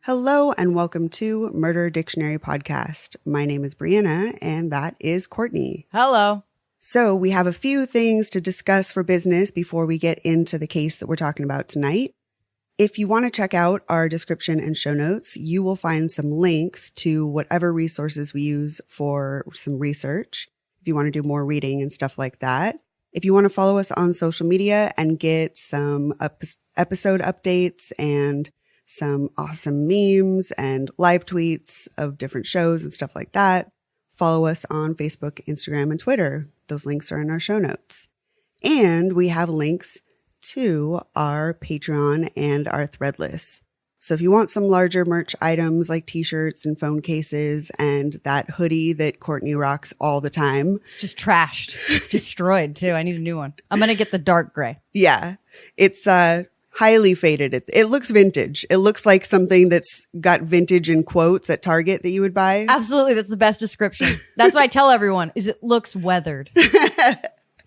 Hello and welcome to Murder Dictionary Podcast. My name is Brianna and that is Courtney. Hello. So we have a few things to discuss for business before we get into the case that we're talking about tonight. If you want to check out our description and show notes, you will find some links to whatever resources we use for some research. If you want to do more reading and stuff like that. If you want to follow us on social media and get some episode updates and some awesome memes and live tweets of different shows and stuff like that, follow us on Facebook, Instagram, and Twitter. Those links are in our show notes. And we have links to our Patreon and our Threadless. So if you want some larger merch items like t-shirts and phone cases and that hoodie that Courtney rocks all the time. It's just trashed. It's destroyed too. I need a new one. I'm going to get the dark gray. Yeah. It's highly faded. It looks vintage. It looks like something that's got vintage in quotes at Target that you would buy. Absolutely. That's the best description. That's what I tell everyone is it looks weathered.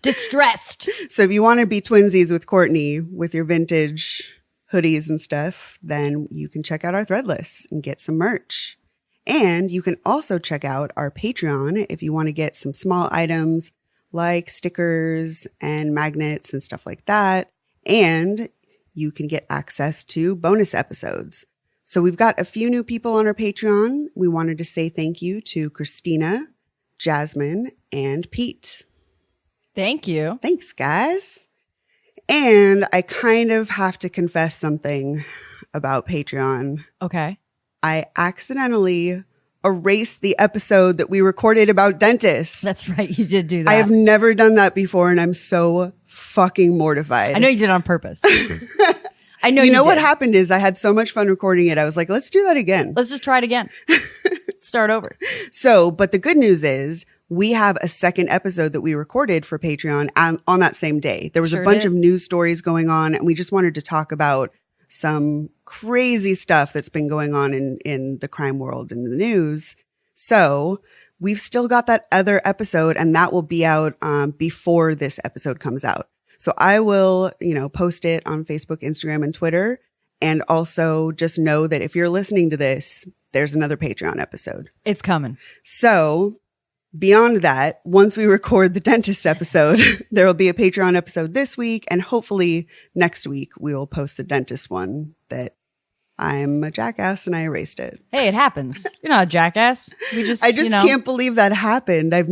Distressed. So if you want to be twinsies with Courtney with your vintage hoodies and stuff, then you can check out our Threadless and get some merch. And you can also check out our Patreon if you want to get some small items like stickers and magnets and stuff like that. And you can get access to bonus episodes. So we've got a few new people on our Patreon. We wanted to say thank you to Christina, Jasmine, and Pete. Thank you. Thanks, guys. And I kind of have to confess something about Patreon. Okay. I accidentally erased the episode that we recorded about dentists. That's right. You did do that. I have never done that before, and I'm so fucking mortified. I know you did it on purpose. I know you know did. What happened is I had so much fun recording it. I was like, let's do that again. Let's just try it again. Start over. So, but the good news is we have a second episode that we recorded for Patreon on that same day. There was a bunch of news stories going on, and we just wanted to talk about some crazy stuff that's been going on in the crime world and the news. So we've still got that other episode, and that will be out before this episode comes out. So I will, post it on Facebook, Instagram, and Twitter. And also just know that if you're listening to this, there's another Patreon episode. It's coming. So beyond that, once we record the dentist episode, there will be a Patreon episode this week. And hopefully next week we will post the dentist one that I'm a jackass and I erased it. Hey, it happens. You're not a jackass. I just can't believe that happened. I've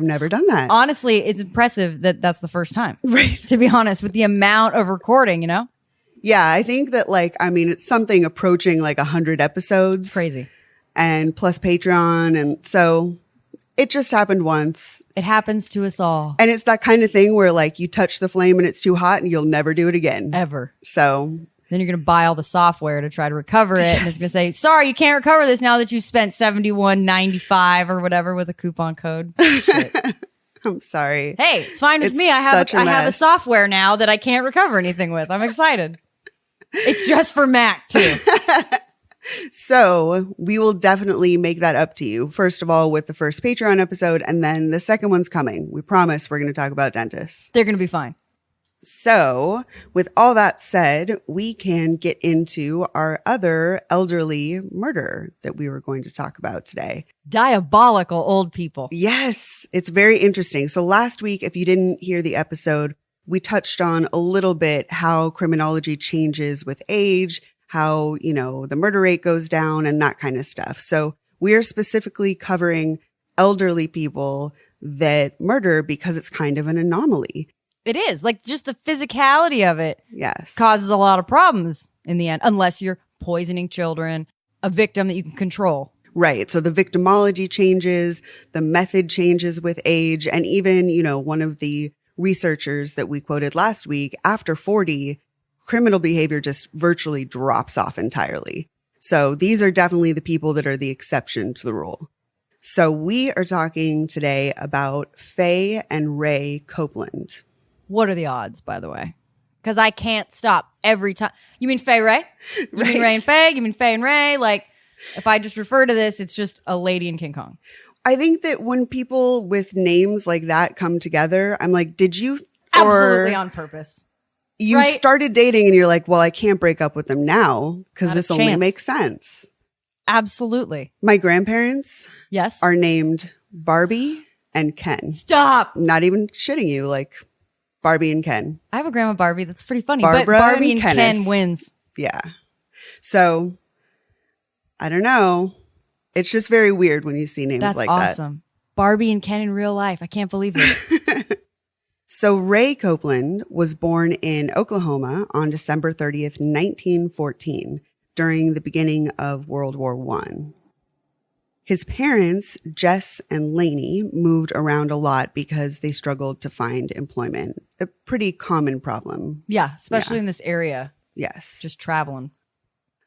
never done that. Honestly, it's impressive that that's the first time. Right. To be honest, with the amount of recording, Yeah, I think that it's something approaching 100 episodes. It's crazy. And plus Patreon. And so it just happened once. It happens to us all. And it's that kind of thing where you touch the flame and it's too hot and you'll never do it again. Ever. So then you're going to buy all the software to try to recover it. Yes. And it's going to say, sorry, you can't recover this now that you spent $71.95 or whatever with a coupon code. Shit. I'm sorry. Hey, it's fine with me. I have a software now that I can't recover anything with. I'm excited. It's just for Mac too. So we will definitely make that up to you. First of all, with the first Patreon episode, and then the second one's coming. We promise we're going to talk about dentists. They're going to be fine. So with all that said, we can get into our other elderly murder that we were going to talk about today. Diabolical old people. Yes, it's very interesting. So last week, if you didn't hear the episode, we touched on a little bit how criminology changes with age, how, the murder rate goes down and that kind of stuff. So we are specifically covering elderly people that murder because it's kind of an anomaly. It is. Just the physicality of it causes a lot of problems in the end, unless you're poisoning children, a victim that you can control. Right. So the victimology changes, the method changes with age, and even, one of the researchers that we quoted last week, after 40, criminal behavior just virtually drops off entirely. So these are definitely the people that are the exception to the rule. So we are talking today about Faye and Ray Copeland. What are the odds, by the way? Because I can't stop every time. You mean Faye Ray? You mean Ray and Faye? You mean Faye and Ray? If I just refer to this, it's just a lady in King Kong. I think that when people with names like that come together, I'm like, did you? Absolutely on purpose. You right? started dating and you're like, well, I can't break up with them now because Not a this only chance. makes sense. Absolutely. My grandparents Yes. are named Barbie and Ken. Stop. Not even shitting you, like Barbie and Ken. I have a grandma Barbie that's pretty funny, Barbara but Barbie and and Kenneth. Ken wins. Yeah. So I don't know. It's just very weird when you see names That's like awesome. Barbie and Ken in real life. I can't believe it. that. So Ray Copeland was born in Oklahoma on December 30th, 1914, during the beginning of World War I. His parents, Jess and Lainey, moved around a lot because they struggled to find employment. A pretty common problem. Yeah, especially in this area. Yes. Just traveling.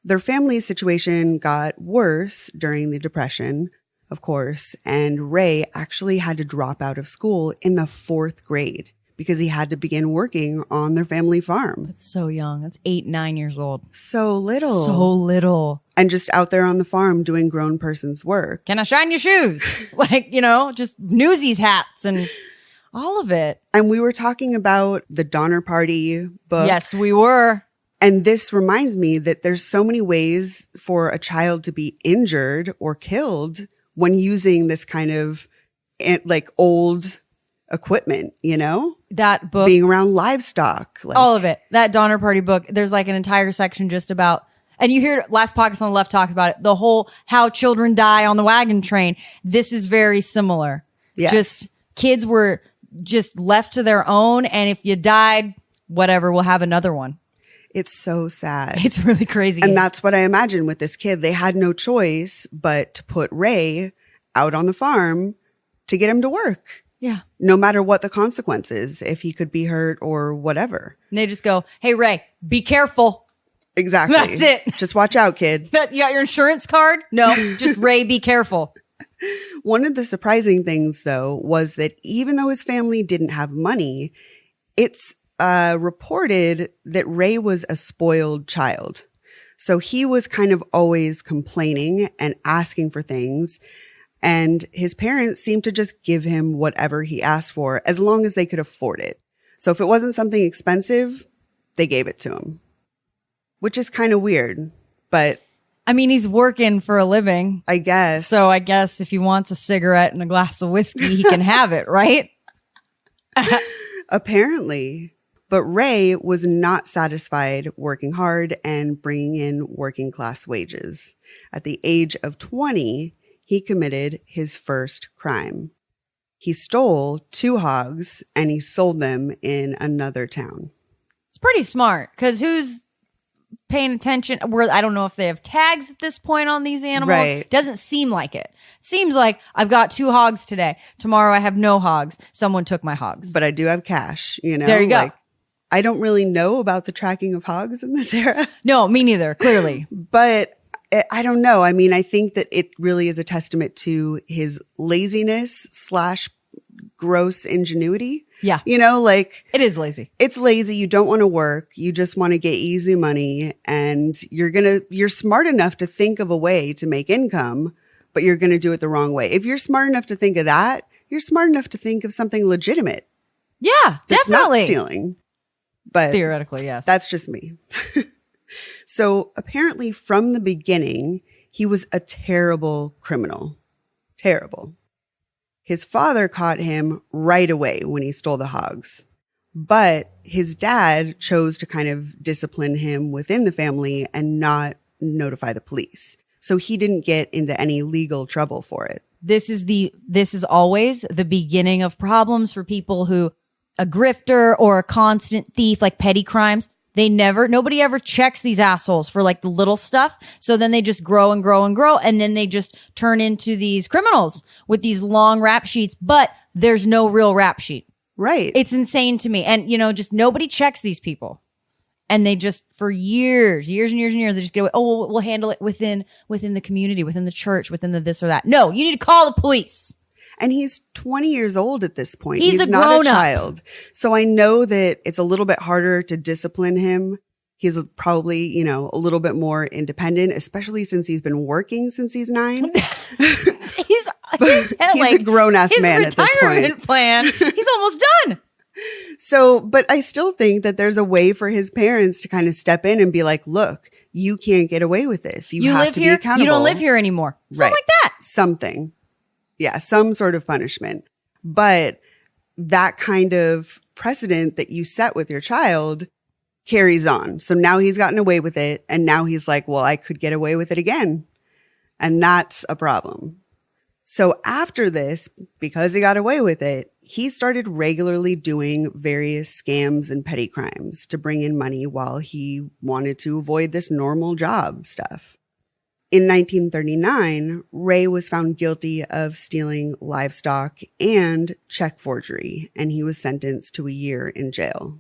Their family situation got worse during the Depression, of course, and Ray actually had to drop out of school in the 4th grade because he had to begin working on their family farm. That's so young. That's 8, 9 years old. So little. So little. And just out there on the farm doing grown person's work. Can I shine your shoes? Like, you know, just Newsies hats and all of it. And we were talking about the Donner Party book. Yes, we were. And this reminds me that there's so many ways for a child to be injured or killed when using this kind of like old equipment, you know? That book. Being around livestock. Like, All of it. That Donner Party book. There's like an entire section just about, and you hear last podcast on the left talk about it, the whole how children die on the wagon train. This is very similar. Yes. Just kids were just left to their own. And if you died, whatever, we'll have another one. It's so sad. It's really crazy. And that's what I imagine with this kid. They had no choice but to put Ray out on the farm to get him to work. Yeah. No matter what the consequences, if he could be hurt or whatever. And they just go, hey, Ray, be careful. Exactly. That's it. Just watch out, kid. You got your insurance card? No, just Ray, be careful. One of the surprising things, though, was that even though his family didn't have money, it's reported that Ray was a spoiled child. So he was kind of always complaining and asking for things. And his parents seemed to just give him whatever he asked for as long as they could afford it. So if it wasn't something expensive, they gave it to him, which is kind of weird. But I mean, he's working for a living. I guess. So I guess if he wants a cigarette and a glass of whiskey, he can have it, right? Apparently. But Ray was not satisfied working hard and bringing in working class wages. At the age of 20, he committed his first crime. He stole 2 hogs and he sold them in another town. It's pretty smart because who's paying attention? I don't know if they have tags at this point on these animals. Right. Doesn't seem like it. It seems like I've got 2 hogs today. Tomorrow I have no hogs. Someone took my hogs. But I do have cash, you know? There you go. Like, I don't really know about the tracking of hogs in this era. No, me neither, clearly. But I don't know. I mean, I think that it really is a testament to his laziness / gross ingenuity. Yeah. You know, like It is lazy. it's lazy. You don't want to work. You just want to get easy money and you're smart enough to think of a way to make income, but you're going to do it the wrong way. If you're smart enough to think of that, you're smart enough to think of something legitimate. Yeah, That's definitely. not stealing. But Theoretically, yes. that's just me. So apparently from the beginning, he was a terrible criminal. Terrible. His father caught him right away when he stole the hogs. But his dad chose to kind of discipline him within the family and not notify the police. So he didn't get into any legal trouble for it. This is always the beginning of problems for people who a grifter or a constant thief, like petty crimes. Nobody ever checks these assholes for like the little stuff. So then they just grow and grow and grow. And then they just turn into these criminals with these long rap sheets, but there's no real rap sheet. Right. It's insane to me. And, just nobody checks these people. And they just, for years and years and years, they just go, oh, we'll handle it within the community, within the church, within the this or that. No, you need to call the police. And he's 20 years old at this point. He's a not a grown-up. child. So I know that it's a little bit harder to discipline him. He's probably, a little bit more independent, especially since he's been working since he's 9. He's a grown-ass man at this His retirement point. plan, he's almost done. So, but I still think that there's a way for his parents to kind of step in and be like, look, you can't get away with this. You have live to here, be accountable. you don't live here anymore. Something like that. Something. Yeah, some sort of punishment. But that kind of precedent that you set with your child carries on. So now he's gotten away with it. And now he's like, well, I could get away with it again. And that's a problem. So after this, because he got away with it, he started regularly doing various scams and petty crimes to bring in money while he wanted to avoid this normal job stuff. In 1939, Ray was found guilty of stealing livestock and check forgery, and he was sentenced to a year in jail.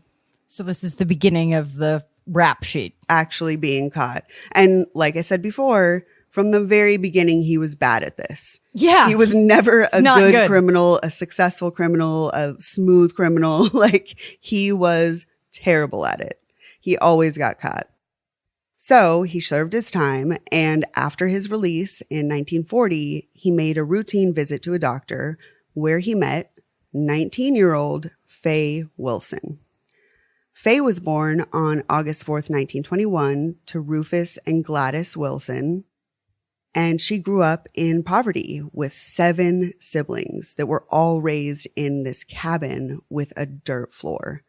So this is the beginning of the rap sheet. Actually being caught. And like I said before, from the very beginning, he was bad at this. Yeah. He was never a Not good criminal, a successful criminal, a smooth criminal. Like, he was terrible at it. He always got caught. So he served his time, and after his release in 1940, he made a routine visit to a doctor where he met 19-year-old Faye Wilson. Faye was born on August 4th, 1921 to Rufus and Gladys Wilson, and she grew up in poverty with 7 siblings that were all raised in this cabin with a dirt floor.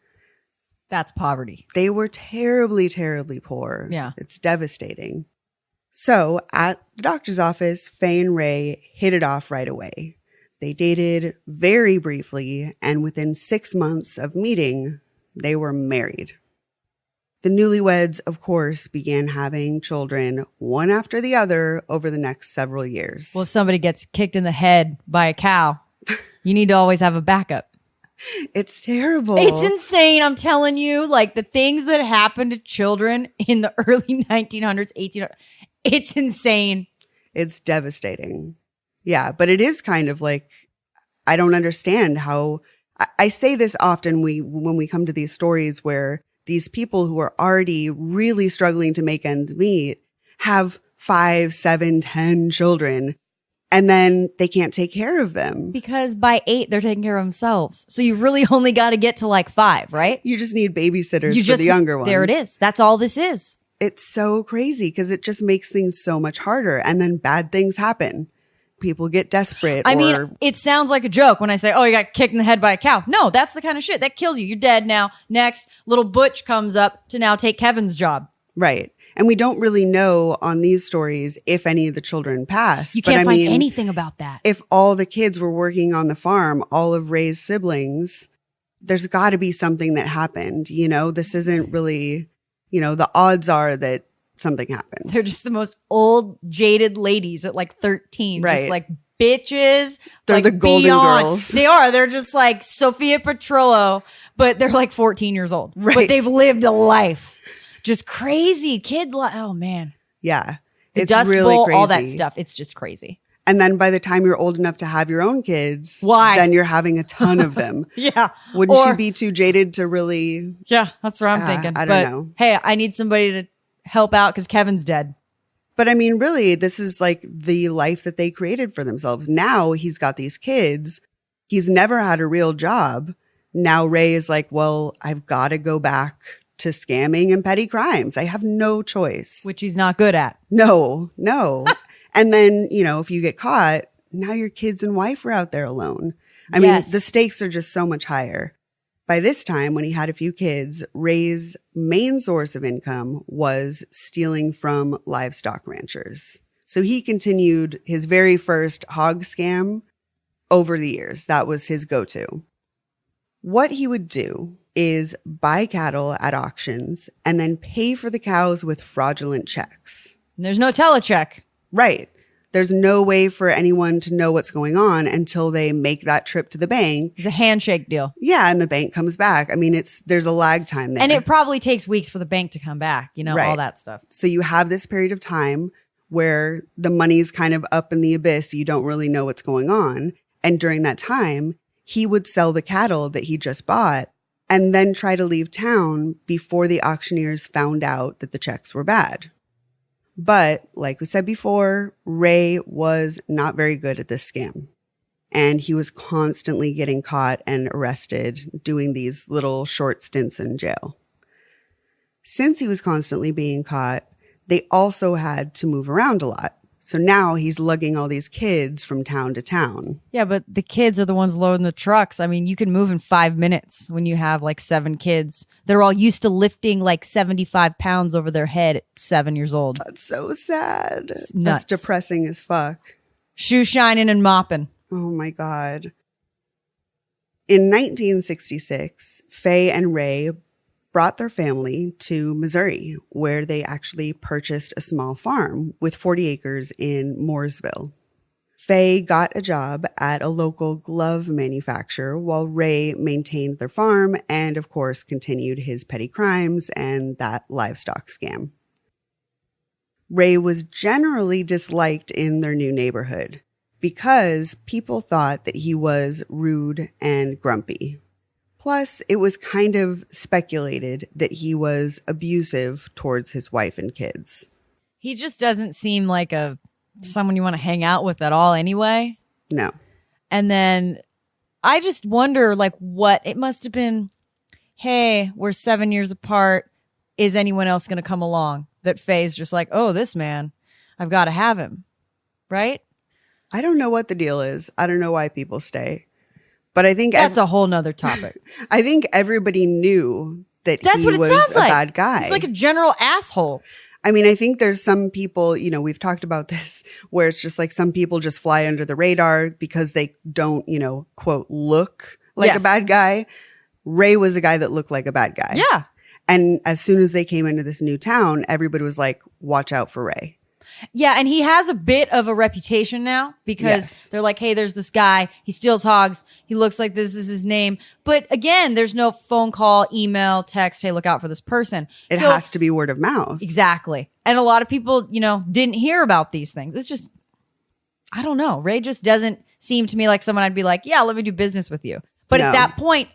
That's poverty. They were terribly, terribly poor. Yeah. It's devastating. So at the doctor's office, Faye and Ray hit it off right away. They dated very briefly, and within 6 months of meeting, they were married. The newlyweds, of course, began having children one after the other over the next several years. Well, if somebody gets kicked in the head by a cow, you need to always have a backup. It's terrible. It's insane. I'm telling you, like the things that happen to children in the early 1900s, 1800s, it's insane. It's devastating. Yeah, but it is kind of like, I don't understand how, I say this often when we come to these stories where these people who are already really struggling to make ends meet have 5, 7, 10 children. And then they can't take care of them. Because by 8, they're taking care of themselves. So you really only got to get to like 5, right? You just need babysitters for the younger ones. There it is. That's all this is. It's so crazy because it just makes things so much harder. And then bad things happen. People get desperate. I mean, it sounds like a joke when I say, oh, you got kicked in the head by a cow. No, that's the kind of shit that kills you. You're dead now. Next, little Butch comes up to now take Kevin's job. Right. And we don't really know on these stories if any of the children passed. You can't find anything about that. If all the kids were working on the farm, all of Ray's siblings, there's got to be something that happened. You know, this isn't really, the odds are that something happened. They're just the most old, jaded ladies at like 13. Right. Just like bitches. They're like the golden girls. They are. They're just like Sophia Petrollo, but they're like 14 years old. Right. But they've lived a life. Just crazy oh man. Yeah. The It's Dust really Bowl, crazy. all that stuff. It's just crazy. And then by the time you're old enough to have your own kids, Why? then you're having a ton of them. Yeah. Wouldn't you be too jaded to really? Yeah, that's what I'm thinking. I don't know. Hey, I need somebody to help out because Kevin's dead. But I mean, really, this is like the life that they created for themselves. Now he's got these kids. He's never had a real job. Now Ray is like, well, I've got to go back to scamming and petty crimes. I have no choice. Which he's not good at. No. And then, if you get caught, now your kids and wife are out there alone. I mean, the stakes are just so much higher. By this time, when he had a few kids, Ray's main source of income was stealing from livestock ranchers. So he continued his very first hog scam over the years. That was his go-to. What he would do is buy cattle at auctions and then pay for the cows with fraudulent checks. And there's no telecheck. Right. There's no way for anyone to know what's going on until they make that trip to the bank. It's a handshake deal. Yeah, and the bank comes back. I mean, there's a lag time there. And it probably takes weeks for the bank to come back, all that stuff. So you have this period of time where the money's kind of up in the abyss. You don't really know what's going on. And during that time, he would sell the cattle that he just bought and then try to leave town before the auctioneers found out that the checks were bad. But like we said before, Ray was not very good at this scam. and he was constantly getting caught and arrested doing these little short stints in jail. Since he was constantly being caught, they also had to move around a lot. So now he's lugging all these kids from town to town. Yeah, but the kids are the ones loading the trucks. I mean, you can move in 5 minutes when you have like 7 kids. They're all used to lifting like 75 pounds over their head at 7 years old. That's so sad. It's nuts. That's depressing as fuck. Shoe shining and mopping. Oh my God. In 1966, Faye and Ray brought their family to Missouri, where they actually purchased a small farm with 40 acres in Mooresville. Faye got a job at a local glove manufacturer while Ray maintained their farm and, of course, continued his petty crimes and that livestock scam. Ray was generally disliked in their new neighborhood because people thought that he was rude and grumpy. Plus, it was kind of speculated that he was abusive towards his wife and kids. He just doesn't seem like someone you want to hang out with at all anyway. No. And then I just wonder, like, what it must have been. Hey, we're 7 years apart. Is anyone else going to come along? That Faye's just like, oh, this man, I've got to have him. Right? I don't know what the deal is. I don't know why people stay. But I think that's a whole nother topic. I think everybody knew that that's he what it was sounds a like. bad guy. He's like a general asshole. I mean, I think there's some people, we've talked about this, where it's just like some people just fly under the radar because they don't, quote, look like a bad guy. Ray was a guy that looked like a bad guy. Yeah. And as soon as they came into this new town, everybody was like, watch out for Ray. Yeah, and he has a bit of a reputation now because they're like, hey, there's this guy. He steals hogs. He looks like this is his name. But again, there's no phone call, email, text. Hey, look out for this person. It has to be word of mouth. Exactly. And a lot of people, didn't hear about these things. It's just, I don't know. Ray just doesn't seem to me like someone I'd be like, yeah, let me do business with you. But at that point,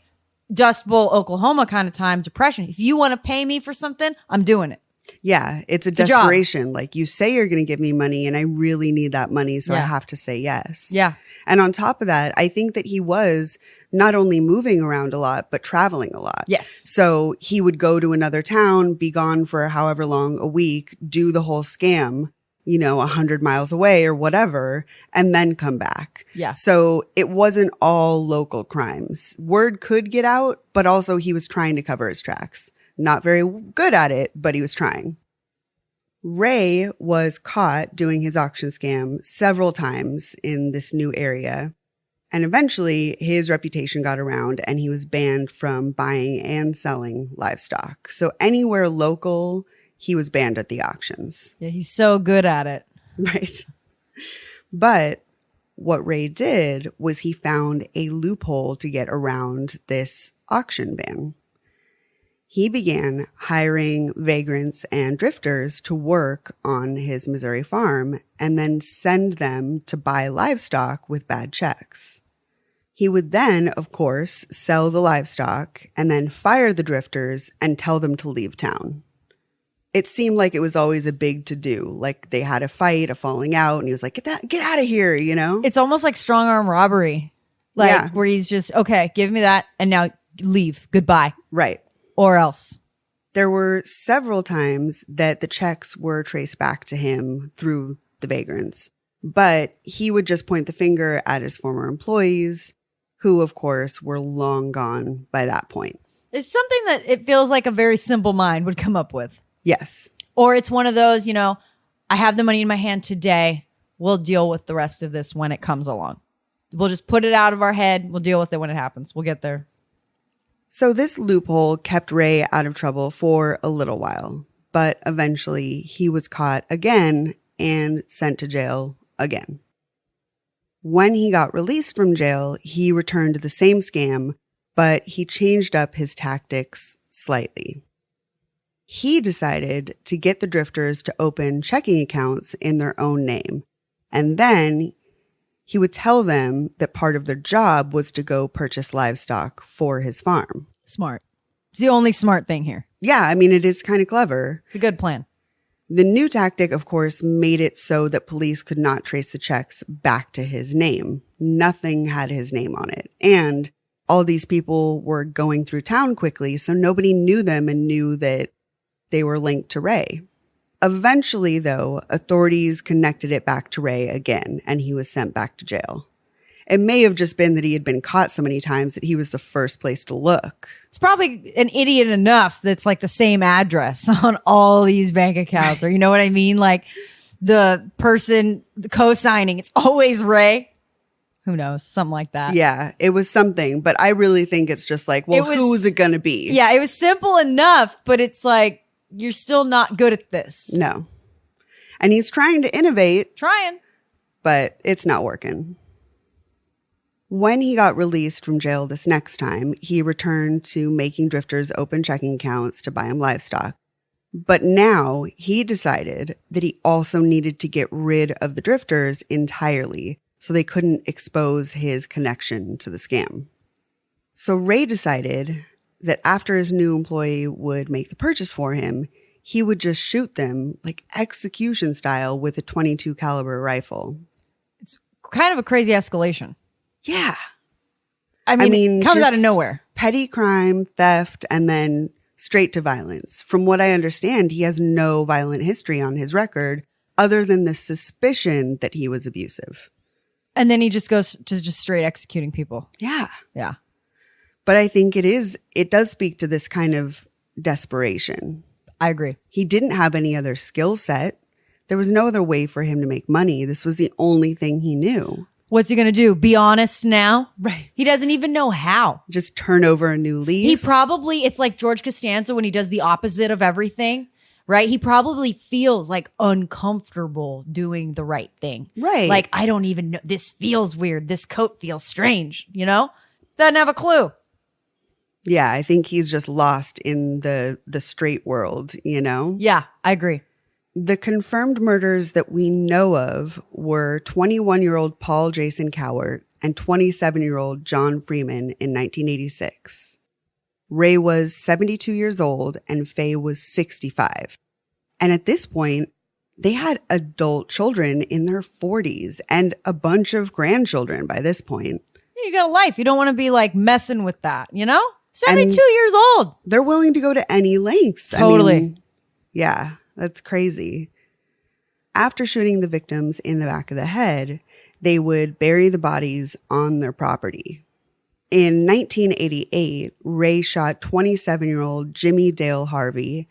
Dust Bowl, Oklahoma kind of time, depression. If you want to pay me for something, I'm doing it. Yeah, it's a desperation. Like, you say you're going to give me money and I really need that money, so I have to say yes. Yeah. And on top of that, I think that he was not only moving around a lot, but traveling a lot. Yes. So he would go to another town, be gone for however long, a week, do the whole scam, 100 miles away or whatever, and then come back. Yeah. So it wasn't all local crimes. Word could get out, but also he was trying to cover his tracks. Not very good at it, but he was trying. Ray was caught doing his auction scam several times in this new area. And eventually his reputation got around and he was banned from buying and selling livestock. So anywhere local, he was banned at the auctions. Yeah, he's so good at it. Right. But what Ray did was he found a loophole to get around this auction ban. He began hiring vagrants and drifters to work on his Missouri farm and then send them to buy livestock with bad checks. He would then, of course, sell the livestock and then fire the drifters and tell them to leave town. It seemed like it was always a big to-do. Like they had a fight, a falling out, and he was like, get out of here, It's almost like strong arm robbery. Where he's just, okay, give me that and now leave. Goodbye. Right. Or else. There were several times that the checks were traced back to him through the vagrants, but he would just point the finger at his former employees, who, of course, were long gone by that point. It's something that it feels like a very simple mind would come up with. Yes. Or it's one of those, I have the money in my hand today. We'll deal with the rest of this when it comes along. We'll just put it out of our head. We'll deal with it when it happens. We'll get there. So this loophole kept Ray out of trouble for a little while, but eventually he was caught again and sent to jail again. When he got released from jail, he returned to the same scam, but he changed up his tactics slightly. He decided to get the drifters to open checking accounts in their own name, and then he would tell them that part of their job was to go purchase livestock for his farm. Smart. It's the only smart thing here. Yeah, I mean, it is kind of clever. It's a good plan. The new tactic, of course, made it so that police could not trace the checks back to his name. nothing had his name on it. And all these people were going through town quickly, so nobody knew them and knew that they were linked to Ray. Eventually, though, authorities connected it back to Ray again, and he was sent back to jail. It may have just been that he had been caught so many times that he was the first place to look. It's probably an idiot enough that's like the same address on all these bank accounts, or you know what I mean? Like the person co-signing, it's always Ray. Who knows? Something like that. Yeah, it was something, but I really think it's just like, well, who's it going to be? Yeah, it was simple enough, but it's like, you're still not good at this. No. And he's trying to innovate. Trying. But it's not working. When he got released from jail this next time, he returned to making drifters open checking accounts to buy him livestock. But now he decided that he also needed to get rid of the drifters entirely so they couldn't expose his connection to the scam. So Ray decided that after his new employee would make the purchase for him, he would just shoot them like execution style with a .22 caliber rifle. It's kind of a crazy escalation. Yeah. I mean, it comes out of nowhere. Petty crime, theft, and then straight to violence. From what I understand, he has no violent history on his record other than the suspicion that he was abusive. And then he just goes to just straight executing people. Yeah. Yeah. But I think it does speak to this kind of desperation. I agree. He didn't have any other skill set. There was no other way for him to make money. This was the only thing he knew. What's he going to do? Be honest now? Right. He doesn't even know how. Just turn over a new leaf. It's like George Costanza when he does the opposite of everything, right? He probably feels like uncomfortable doing the right thing. Right. Like, I don't even know. This feels weird. This coat feels strange, you know? Doesn't have a clue. Yeah, I think he's just lost in the straight world, you know? Yeah, I agree. The confirmed murders that we know of were 21-year-old Paul Jason Cowart and 27-year-old John Freeman in 1986. Ray was 72 years old and Faye was 65. And at this point, they had adult children in their 40s and a bunch of grandchildren by this point. You got a life. You don't want to be like messing with that, you know? 72 years old. They're willing to go to any lengths. Totally. I mean, yeah, that's crazy. After shooting the victims in the back of the head, they would bury the bodies on their property. In 1988, Ray shot 27-year-old Jimmy Dale Harvey,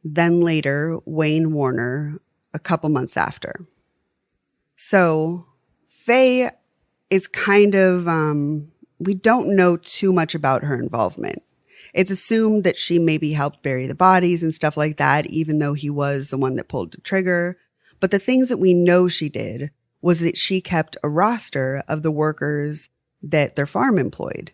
then later Wayne Warner, a couple months after. So Faye is kind of, we don't know too much about her involvement. It's assumed that she maybe helped bury the bodies and stuff like that, even though he was the one that pulled the trigger. But the things that we know she did was that she kept a roster of the workers that their farm employed.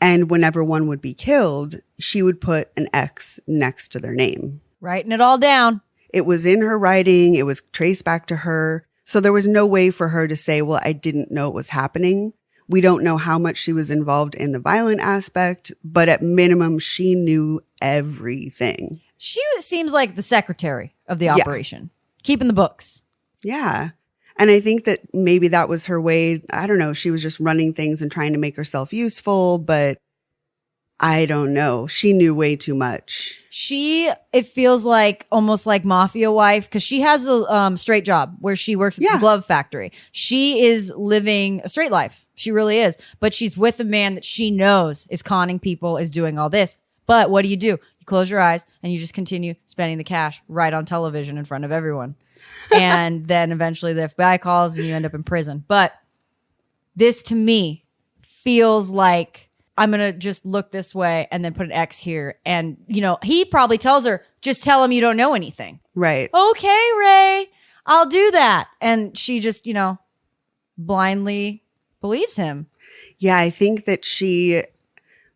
And whenever one would be killed, she would put an X next to their name. Writing it all down. It was in her writing. It was traced back to her. So there was no way for her to say, well, I didn't know it was happening. We don't know how much she was involved in the violent aspect, but at minimum, she knew everything. She seems like the secretary of the operation, keeping the books. Yeah. And I think that maybe that was her way. I don't know. She was just running things and trying to make herself useful, but I don't know. She knew way too much. It feels like almost like mafia wife, because she has a straight job where she works at the glove factory. She is living a straight life. She really is. But she's with a man that she knows is conning people, is doing all this. But what do? You close your eyes and you just continue spending the cash right on television in front of everyone. And then eventually the FBI calls and you end up in prison. But this to me feels like I'm going to just look this way and then put an X here. And, you know, he probably tells her, just tell him you don't know anything. Right. Okay, Ray, I'll do that. And she just, you know, blindly believes him. Yeah, I think that she,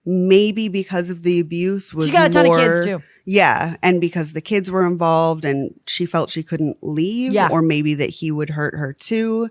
maybe because of the abuse, was she got a ton of kids too. Yeah, and because the kids were involved and she felt she couldn't leave, or maybe that he would hurt her too.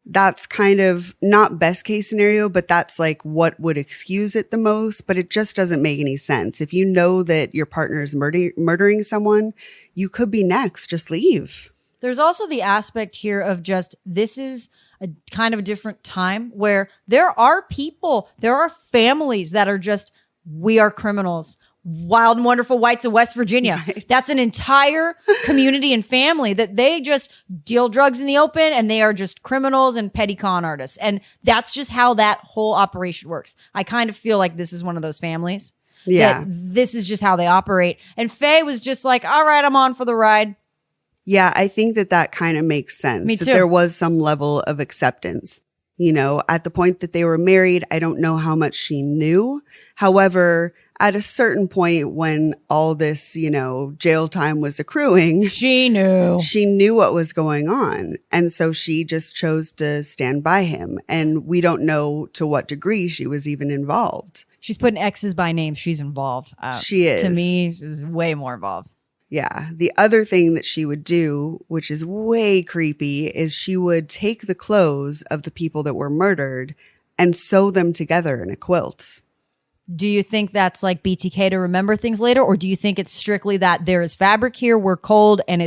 That's kind of not best case scenario, but that's like what would excuse it the most. But it just doesn't make any sense. If you know that your partner is murdering someone, you could be next. Just leave. There's also the aspect here of just, this is a kind of a different time where there are people, there are families that are just, we are criminals. Wild and Wonderful Whites of West Virginia. Right. That's an entire community and family that they just deal drugs in the open and they are just criminals and petty con artists. And that's just how that whole operation works. I kind of feel like this is one of those families. Yeah. This is just how they operate. And Faye was just like, all right, I'm on for the ride. Yeah, I think that kind of makes sense. Me too. That there was some level of acceptance. You know, at the point that they were married, I don't know how much she knew. However, at a certain point when all this, you know, jail time was accruing, she knew what was going on. And so she just chose to stand by him. And we don't know to what degree she was even involved. She's putting X's by name. She's involved. She is. To me, she's way more involved. Yeah. The other thing that she would do, which is way creepy, is she would take the clothes of the people that were murdered and sew them together in a quilt. Do you think that's like BTK to remember things later? Or do you think it's strictly that there is fabric here, we're cold, and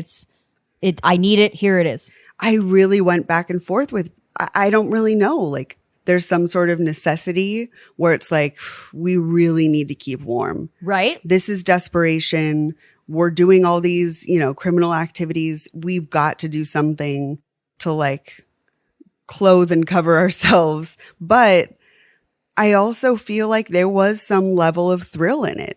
I need it, here it is? I really went back and forth with, I don't really know. Like, there's some sort of necessity where it's like, we really need to keep warm. Right? This is desperation. We're doing all these, you know, criminal activities. We've got to do something to like clothe and cover ourselves. But I also feel like there was some level of thrill in it.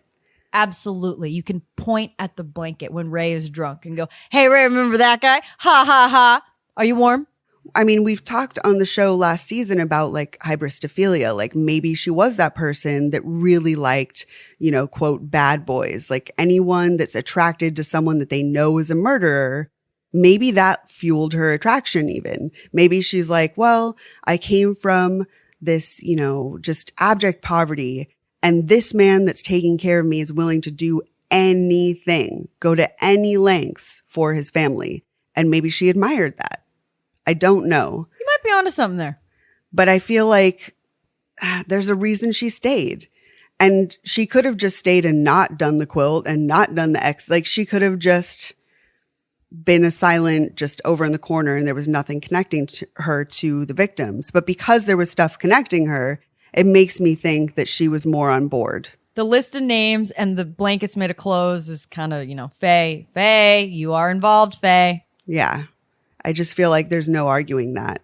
Absolutely. You can point at the blanket when Ray is drunk and go, hey, Ray, remember that guy? Ha, ha, ha. Are you warm? I mean, we've talked on the show last season about like hybristophilia. Like maybe she was that person that really liked, you know, quote, bad boys. Like anyone that's attracted to someone that they know is a murderer. Maybe that fueled her attraction even. Maybe she's like, well, I came from this, you know, just abject poverty. And this man that's taking care of me is willing to do anything, go to any lengths for his family. And maybe she admired that. I don't know. You might be onto something there. But I feel like there's a reason she stayed. And she could have just stayed and not done the quilt and not done the X. Like she could have just been a silent, just over in the corner, and there was nothing connecting her to the victims. But because there was stuff connecting her, it makes me think that she was more on board. The list of names and the blankets made of clothes is kind of, you know, Faye, you are involved, Faye. Yeah. I just feel like there's no arguing that.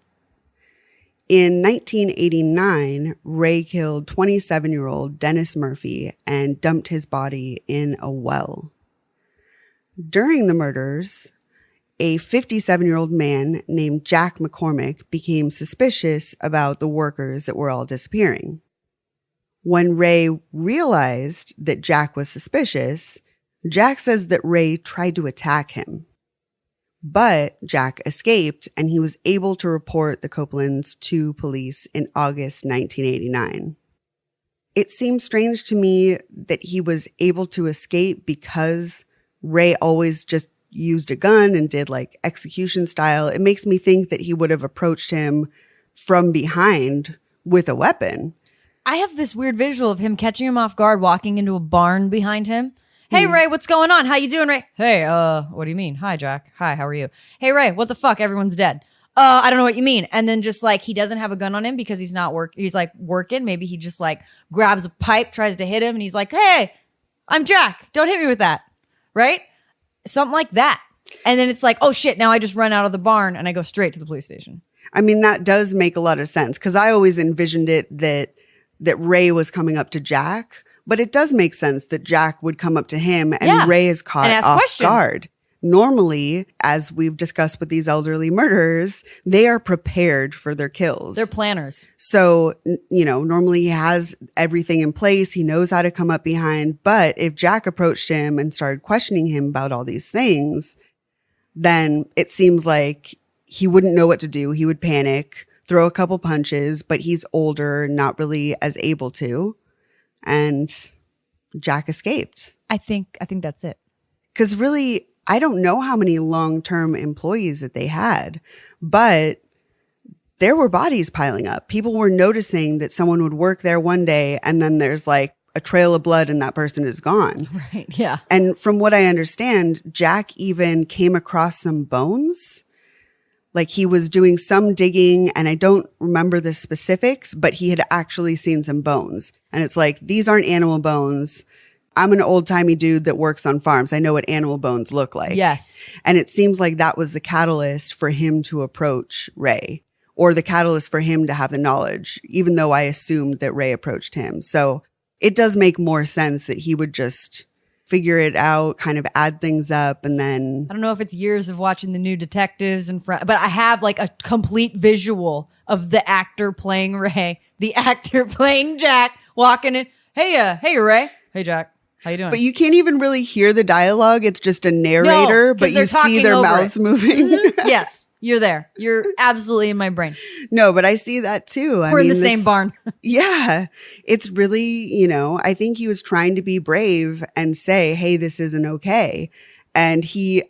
In 1989, Ray killed 27-year-old Dennis Murphy and dumped his body in a well. During the murders, a 57-year-old man named Jack McCormick became suspicious about the workers that were all disappearing. When Ray realized that Jack was suspicious, Jack says that Ray tried to attack him. But Jack escaped and he was able to report the Copelands to police in August 1989. It seems strange to me that he was able to escape because Ray always just used a gun and did like execution style. It makes me think that he would have approached him from behind with a weapon. I have this weird visual of him catching him off guard, walking into a barn behind him. Hey, Ray, what's going on? How you doing, Ray? Hey, what do you mean? Hi, Jack. Hi, how are you? Hey, Ray, what the fuck? Everyone's dead. I don't know what you mean. And then just like, he doesn't have a gun on him because he's not he's like working. Maybe he just like grabs a pipe, tries to hit him. And he's like, hey, I'm Jack. Don't hit me with that. Right? Something like that. And then it's like, oh shit, now I just run out of the barn and I go straight to the police station. I mean, that does make a lot of sense because I always envisioned it that Ray was coming up to Jack. But it does make sense that Jack would come up to him and Ray is caught off guard. Normally, as we've discussed with these elderly murderers, they are prepared for their kills. They're planners. So, you know, normally he has everything in place. He knows how to come up behind. But if Jack approached him and started questioning him about all these things, then it seems like he wouldn't know what to do. He would panic, throw a couple punches, but he's older, not really as able to. And Jack escaped. I think that's it. Because really, I don't know how many long-term employees that they had, but there were bodies piling up. People were noticing that someone would work there one day and then there's like a trail of blood and that person is gone. Right, yeah. And from what I understand, Jack even came across some bones. Like he was doing some digging, and I don't remember the specifics, but he had actually seen some bones. And it's like, these aren't animal bones. I'm an old-timey dude that works on farms. I know what animal bones look like. Yes. And it seems like that was the catalyst for him to approach Ray, or the catalyst for him to have the knowledge, even though I assumed that Ray approached him. So it does make more sense that he would just figure it out, kind of add things up, and then... I don't know if it's years of watching the new detectives but I have like a complete visual of the actor playing Ray, the actor playing Jack, walking in. Hey Ray. Hey Jack. How you doing? But you can't even really hear the dialogue. It's just a narrator, No, but you see their mouths moving. Mm-hmm. Yes, you're there. You're absolutely in my brain. No, but I see that too. We're in the same barn. Yeah. It's really, I think he was trying to be brave and say, hey, this isn't okay. And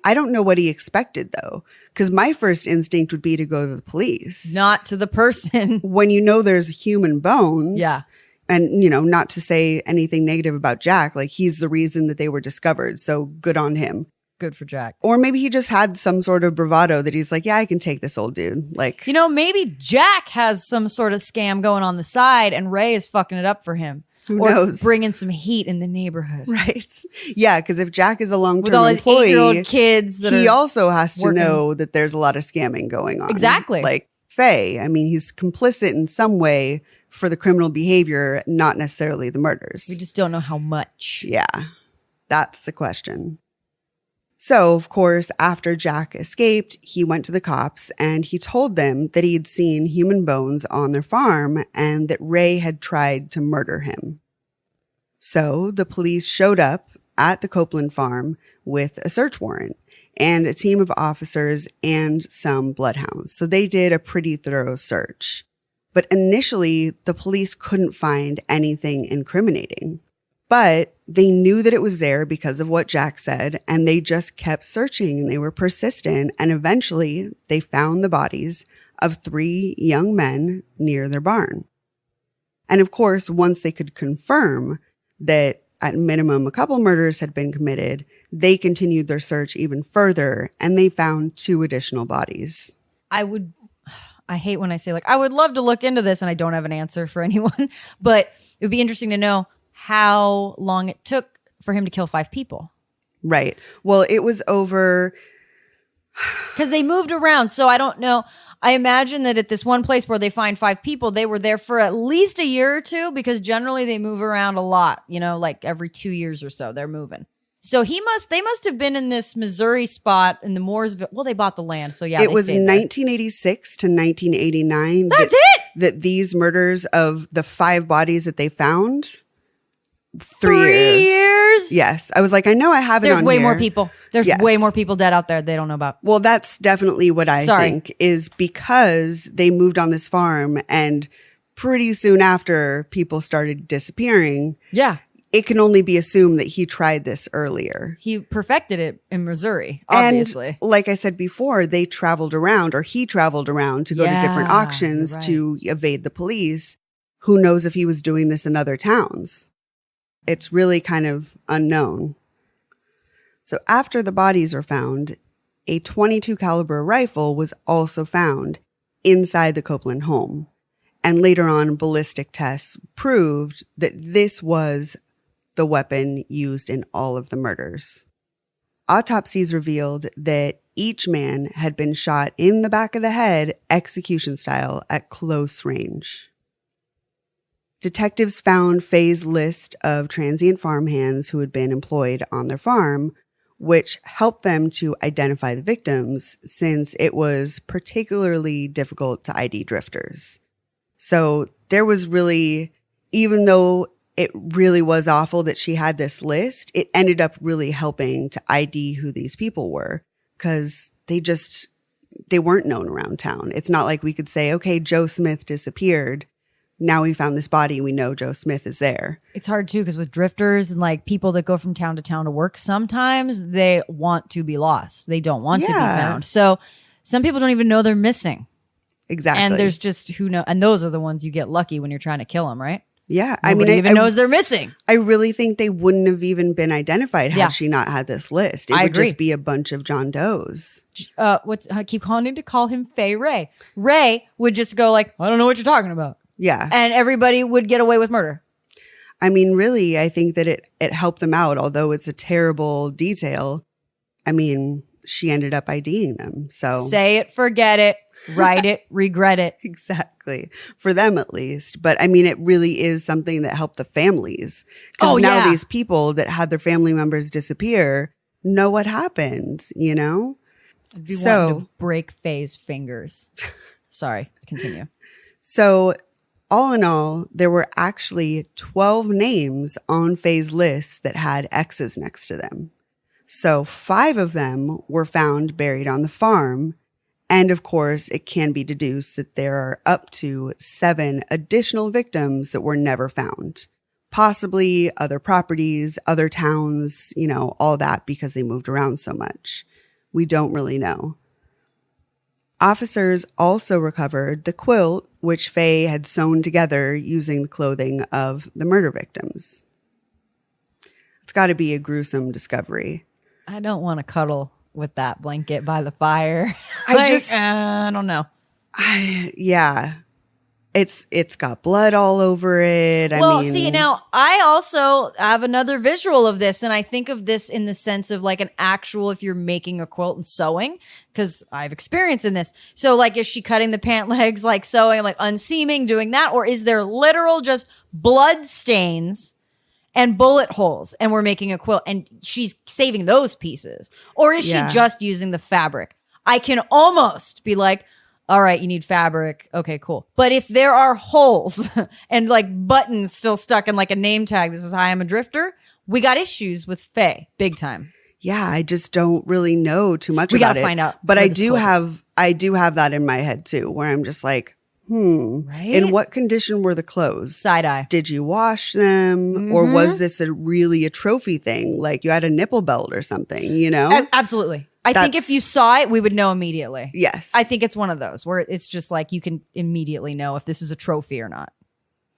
I don't know what he expected though, because my first instinct would be to go to the police. Not to the person. When there's human bones. Yeah. And, not to say anything negative about Jack, like he's the reason that they were discovered. So good on him. Good for Jack. Or maybe he just had some sort of bravado that he's like, yeah, I can take this old dude. Like, maybe Jack has some sort of scam going on the side and Ray is fucking it up for him. Who knows? Bringing some heat in the neighborhood. Right. Yeah, because if Jack is a long-term with all his employee, 8-year-old kids he also has to know that there's a lot of scamming going on. Exactly. Like Faye, I mean, he's complicit in some way for the criminal behavior, not necessarily the murders. We just don't know how much. Yeah, that's the question. So, of course, after Jack escaped, he went to the cops and he told them that he'd seen human bones on their farm and that Ray had tried to murder him. So the police showed up at the Copeland farm with a search warrant and a team of officers and some bloodhounds. So they did a pretty thorough search. But initially, the police couldn't find anything incriminating. But they knew that it was there because of what Jack said, and they just kept searching and they were persistent. And eventually, they found the bodies of 3 young men near their barn. And of course, once they could confirm that at minimum a couple murders had been committed, they continued their search even further and they found 2 additional bodies. I hate when I say I would love to look into this and I don't have an answer for anyone, but it would be interesting to know how long it took for him to kill 5 people. Right. Well, it was over... Because they moved around. So I don't know. I imagine that at this one place where they find 5 people, they were there for at least a year or 2 because generally they move around a lot, like every 2 years or so they're moving. So they must have been in this Missouri spot in the Mooresville. Well, they bought the land. So yeah, it was 1986 to 1989. That's it. That these murders of the 5 bodies that they found. 3 years? Yes. I was like, I know I have it on here. There's way more people. There's way more people dead out there they don't know about. Well, that's definitely what I think is because they moved on this farm and pretty soon after people started disappearing. Yeah. It can only be assumed that he tried this earlier. He perfected it in Missouri, obviously. And like I said before, he traveled around to go to different auctions to evade the police. Who knows if he was doing this in other towns? It's really kind of unknown. So after the bodies were found, a .22 caliber rifle was also found inside the Copeland home. And later on, ballistic tests proved that this was the weapon used in all of the murders. Autopsies revealed that each man had been shot in the back of the head, execution style, at close range. Detectives found Faye's list of transient farmhands who had been employed on their farm, which helped them to identify the victims since it was particularly difficult to ID drifters. So there was really, even though it really was awful that she had this list, it ended up really helping to ID who these people were because they weren't known around town. It's not like we could say, okay, Joe Smith disappeared. Now we found this body. We know Joe Smith is there. It's hard too because with drifters and people that go from town to town to work, sometimes they want to be lost. They don't want to be found. So some people don't even know they're missing. Exactly. And there's just who knows. And those are the ones you get lucky when you're trying to kill them, right? Yeah. Nobody even knows they're missing. I really think they wouldn't have even been identified had she not had this list. It would agree. just be a bunch of John Does. I keep wanting to call him Faye Ray. Ray would just go like, I don't know what you're talking about. Yeah. And everybody would get away with murder. I mean, really, I think that it helped them out, although it's a terrible detail. I mean, she ended up IDing them. So say it, forget it, write it, regret it. Exactly. For them, at least. But I mean, it really is something that helped the families. Because now these people that had their family members disappear know what happened, you know? I'd be wanting to break Faye's fingers. Sorry, continue. So all in all, there were actually 12 names on Faye's list that had X's next to them. So 5 of them were found buried on the farm. And of course, it can be deduced that there are up to 7 additional victims that were never found. Possibly other properties, other towns, you know, all that because they moved around so much. We don't really know. Officers also recovered the quilt, which Faye had sewn together using the clothing of the murder victims. It's got to be a gruesome discovery. I don't want to cuddle with that blanket by the fire. I don't know. Yeah. It's got blood all over it. Well, see, now I also have another visual of this, and I think of this in the sense of like an actual, if you're making a quilt and sewing, because I've experience in this. So like, is she cutting the pant legs, like sewing, like unseaming, doing that? Or is there literal just blood stains and bullet holes and we're making a quilt and she's saving those pieces? Or is she just using the fabric? I can almost be like, all right, you need fabric. Okay, cool. But if there are holes and like buttons still stuck in like a name tag that says, hi, I'm a drifter, we got issues with Faye. Big time. Yeah, I just don't really know too much about it. We gotta find out. But I do have that in my head too, where I'm just like, right? In what condition were the clothes? Side eye. Did you wash them? Or was this really a trophy thing? Like you had a nipple belt or something, you know? Absolutely. I think if you saw it, we would know immediately. Yes. I think it's one of those where it's just like you can immediately know if this is a trophy or not.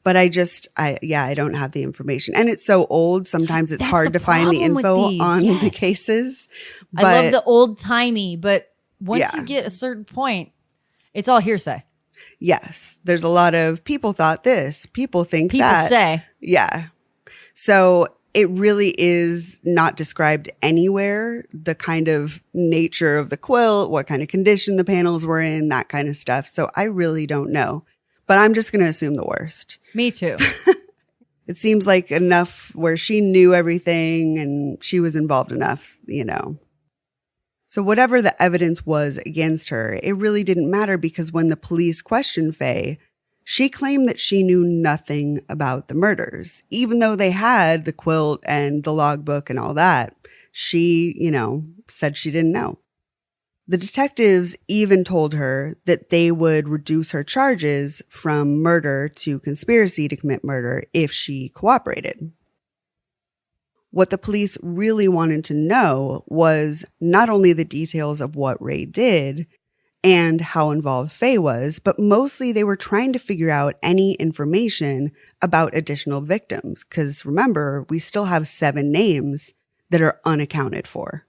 But I don't have the information. And it's so old, sometimes it's hard to find the info on the cases. But I love the old timey, but once you get a certain point, it's all hearsay. Yes. There's a lot of people thought this, people think that. People say. Yeah. So it really is not described anywhere, the kind of nature of the quilt, what kind of condition the panels were in, that kind of stuff. So I really don't know. But I'm just going to assume the worst. Me too. It seems like enough where she knew everything and she was involved enough, you know. So whatever the evidence was against her, it really didn't matter because when the police questioned Faye, she claimed that she knew nothing about the murders. Even though they had the quilt and the logbook and all that, she, you know, said she didn't know. The detectives even told her that they would reduce her charges from murder to conspiracy to commit murder if she cooperated. What the police really wanted to know was not only the details of what Ray did and how involved Faye was, but mostly they were trying to figure out any information about additional victims. Because remember, we still have 7 names that are unaccounted for.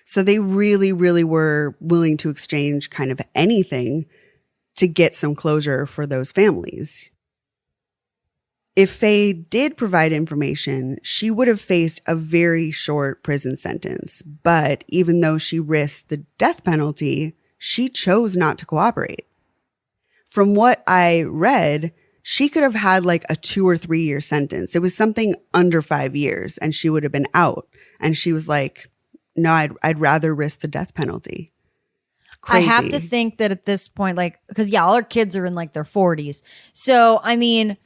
So they really, really were willing to exchange kind of anything to get some closure for those families. If Faye did provide information, she would have faced a very short prison sentence. But even though she risked the death penalty, she chose not to cooperate. From what I read, she could have had like a 2 or 3 year sentence. It was something under 5 years and she would have been out. And she was like, no, I'd rather risk the death penalty. It's crazy. I have to think that at this point, like, because all our kids are in like their 40s. So, I mean,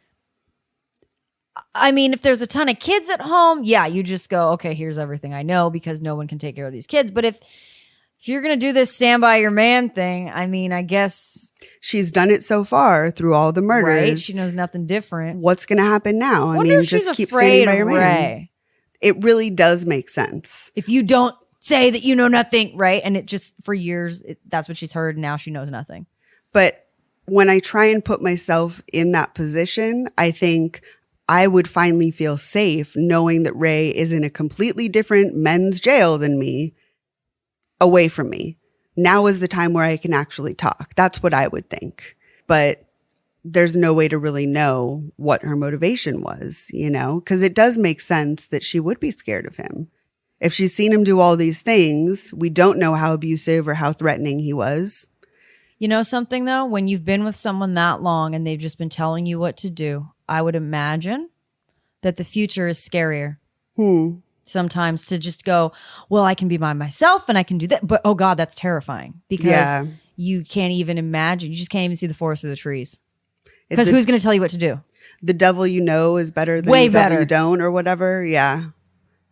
if there's a ton of kids at home, you just go, okay, here's everything I know because no one can take care of these kids. But if you're going to do this stand by your man thing, I mean, I guess she's done it so far through all the murders. Right? She knows nothing different. What's going to happen now? I mean, just keep standing by your man. It really does make sense. If you don't say that you know nothing, right? And it just, for years, that's what she's heard. And now she knows nothing. But when I try and put myself in that position, I think I would finally feel safe knowing that Ray is in a completely different men's jail than me, away from me. Now is the time where I can actually talk. That's what I would think. But there's no way to really know what her motivation was, you know, because it does make sense that she would be scared of him. If she's seen him do all these things, we don't know how abusive or how threatening he was. You know something, though? When you've been with someone that long and they've just been telling you what to do, I would imagine that the future is scarier. Sometimes to just go, well, I can be by myself and I can do that. But, oh, God, that's terrifying because you can't even imagine. You just can't even see the forest through the trees. Because who's going to tell you what to do? The devil you know is better than Way the devil better. you don't or whatever. Yeah.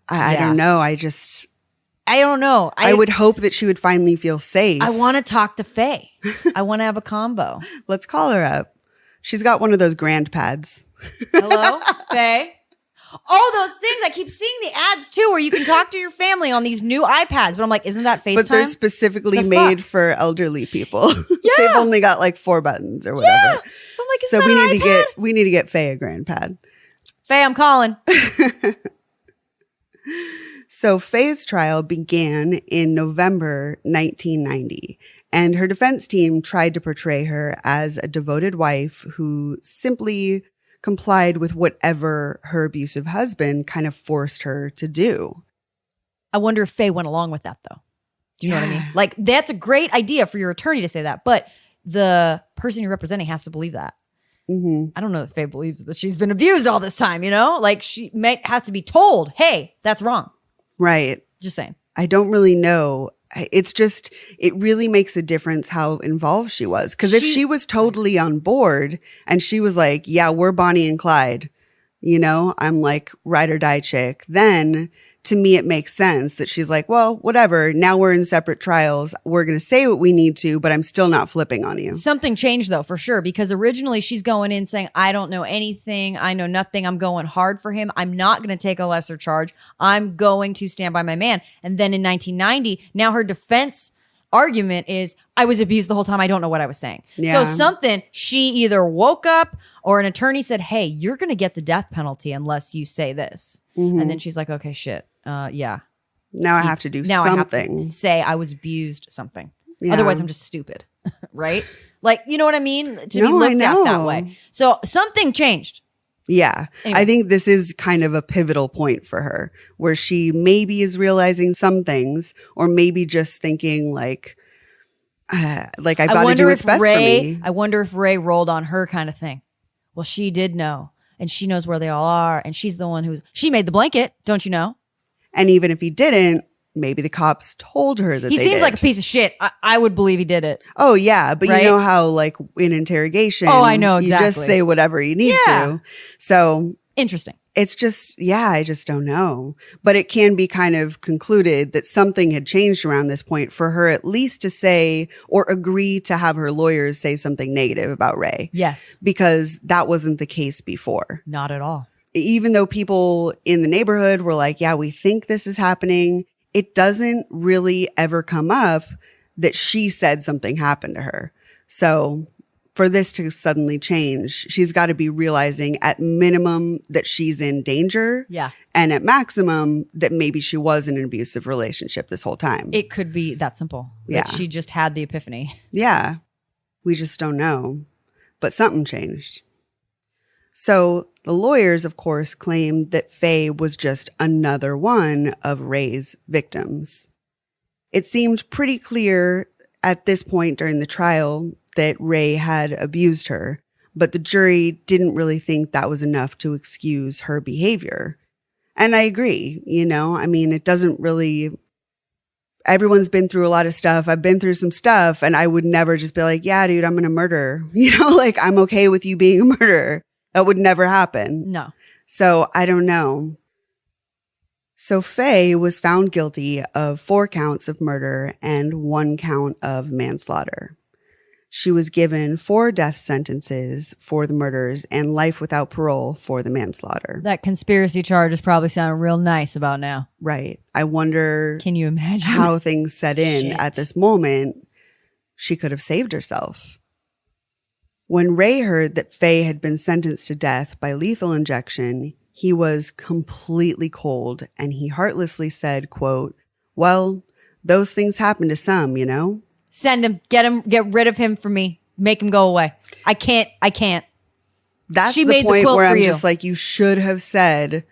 I don't know. I don't know. I would hope that she would finally feel safe. I want to talk to Faye. I want to have a combo. Let's call her up. She's got one of those grand pads. Hello, Faye? Oh, those things. I keep seeing the ads too where you can talk to your family on these new iPads. But I'm like, isn't that FaceTime? But they're specifically made for elderly people. Yeah. They've only got like 4 buttons or whatever. Yeah. I'm like, so we need to get Faye a grand pad. Faye, I'm calling. So Faye's trial began in November 1990, and her defense team tried to portray her as a devoted wife who simply complied with whatever her abusive husband kind of forced her to do. I wonder if Faye went along with that, though. Do you know what I mean? Like, that's a great idea for your attorney to say that, but the person you're representing has to believe that. I don't know if Faye believes that she's been abused all this time, you know? Like, she might have to be told, hey, that's wrong. Right. Just saying. I don't really know. It's just, it really makes a difference how involved she was. Because if she was totally on board and she was like, yeah, we're Bonnie and Clyde, you know, I'm like ride or die chick, then to me it makes sense that she's like, well, whatever. Now we're in separate trials. We're going to say what we need to, but I'm still not flipping on you. Something changed though, for sure, because originally she's going in saying, I don't know anything. I know nothing. I'm going hard for him. I'm not going to take a lesser charge. I'm going to stand by my man. And then in 1990, now her defense argument is, I was abused the whole time. I don't know what I was saying. Yeah. So something, she either woke up or an attorney said, hey, you're going to get the death penalty unless you say this. And then she's like, okay, shit. Yeah. Now I have to do now something. I have to say I was abused something. Yeah. Otherwise, I'm just stupid. Right? Like, you know what I mean? To be No, I looked at that know. way. So something changed. Yeah. Anyway. I think this is kind of a pivotal point for her where she maybe is realizing some things or maybe just thinking like I got to do what's best for me. I wonder if Ray rolled on her kind of thing. Well, she did know and she knows where they all are. And she's the one she made the blanket. Don't you know? And even if he didn't, maybe the cops told her that he they seems did. like a piece of shit. I would believe he did it. Oh, yeah. But Right? you know how like in interrogation, Oh, I know, you just exactly. say whatever you need to. So Interesting. it's just, I just don't know. But it can be kind of concluded that something had changed around this point for her at least to say or agree to have her lawyers say something negative about Ray. Yes. Because that wasn't the case before. Not at all. Even though people in the neighborhood were like, yeah, we think this is happening, it doesn't really ever come up that she said something happened to her. So for this to suddenly change, she's got to be realizing at minimum that she's in danger. Yeah. And at maximum that maybe she was in an abusive relationship this whole time. It could be that simple. Yeah. That she just had the epiphany. Yeah. We just don't know. But something changed. So the lawyers, of course, claimed that Faye was just another one of Ray's victims. It seemed pretty clear at this point during the trial that Ray had abused her, but the jury didn't really think that was enough to excuse her behavior. And I agree, you know, I mean, it doesn't really, everyone's been through a lot of stuff. I've been through some stuff and I would never just be like, yeah, dude, I'm going to murder. You know, like I'm okay with you being a murderer. That would never happen. No. So I don't know. So Faye was found guilty of 4 counts of murder and 1 count of manslaughter. She was given 4 death sentences for the murders and life without parole for the manslaughter. That conspiracy charge is probably sounding real nice about now. Right. I wonder Can you imagine how things set in Shit. at this moment. She could have saved herself. When Ray heard that Faye had been sentenced to death by lethal injection, he was completely cold, and he heartlessly said, quote, "Well, those things happen to some, you know?" Send him, get rid of him for me. Make him go away. I can't. That's She the made the point quilt where for I'm you. just like, you should have said,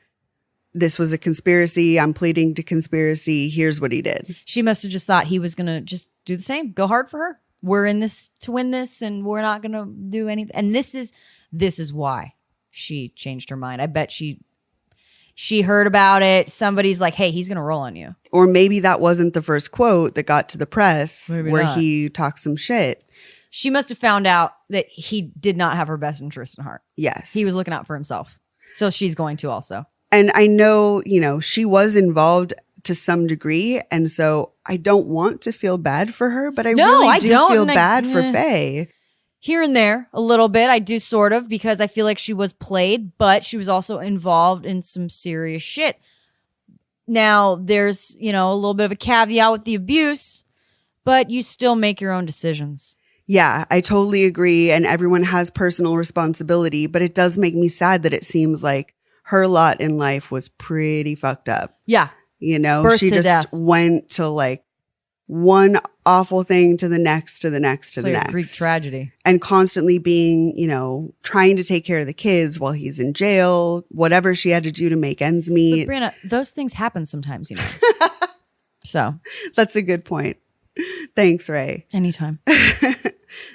this was a conspiracy. I'm pleading to conspiracy. Here's what he did. She must have just thought he was going to just do the same. Go hard for her. We're in this to win this, and we're not going to do anything. And this is why she changed her mind. I bet she heard about it. Somebody's like, hey, he's going to roll on you. Or maybe that wasn't the first quote that got to the press Maybe where not. he talked some shit. She must have found out that he did not have her best interest in heart. Yes. He was looking out for himself. So she's going to also. And I know, she was involved to some degree. And so I don't want to feel bad for her, but I really do feel bad for Faye. Here and there, a little bit. I do sort of, because I feel like she was played, but she was also involved in some serious shit. Now, there's, a little bit of a caveat with the abuse, but you still make your own decisions. Yeah, I totally agree. And everyone has personal responsibility, but it does make me sad that it seems like her lot in life was pretty fucked up. Yeah. Birth she to just death. went to like one awful thing to the next, to the next, to It's the like next. a Greek tragedy. And constantly being, trying to take care of the kids while he's in jail, whatever she had to do to make ends meet. But Brianna, those things happen sometimes, So. That's a good point. Thanks, Ray. Anytime.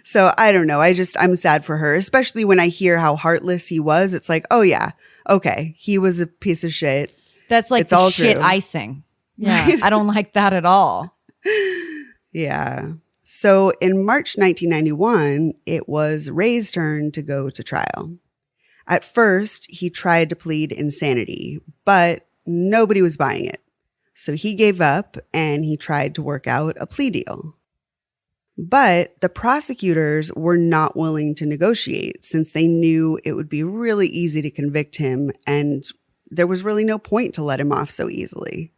So I don't know. I'm sad for her, especially when I hear how heartless he was. It's like, oh yeah, okay. He was a piece of shit. That's like It's the all shit true. icing. Yeah. I don't like that at all. Yeah. So in March 1991, it was Ray's turn to go to trial. At first, he tried to plead insanity, but nobody was buying it. So he gave up and he tried to work out a plea deal. But the prosecutors were not willing to negotiate since they knew it would be really easy to convict him and there was really no point to let him off so easily.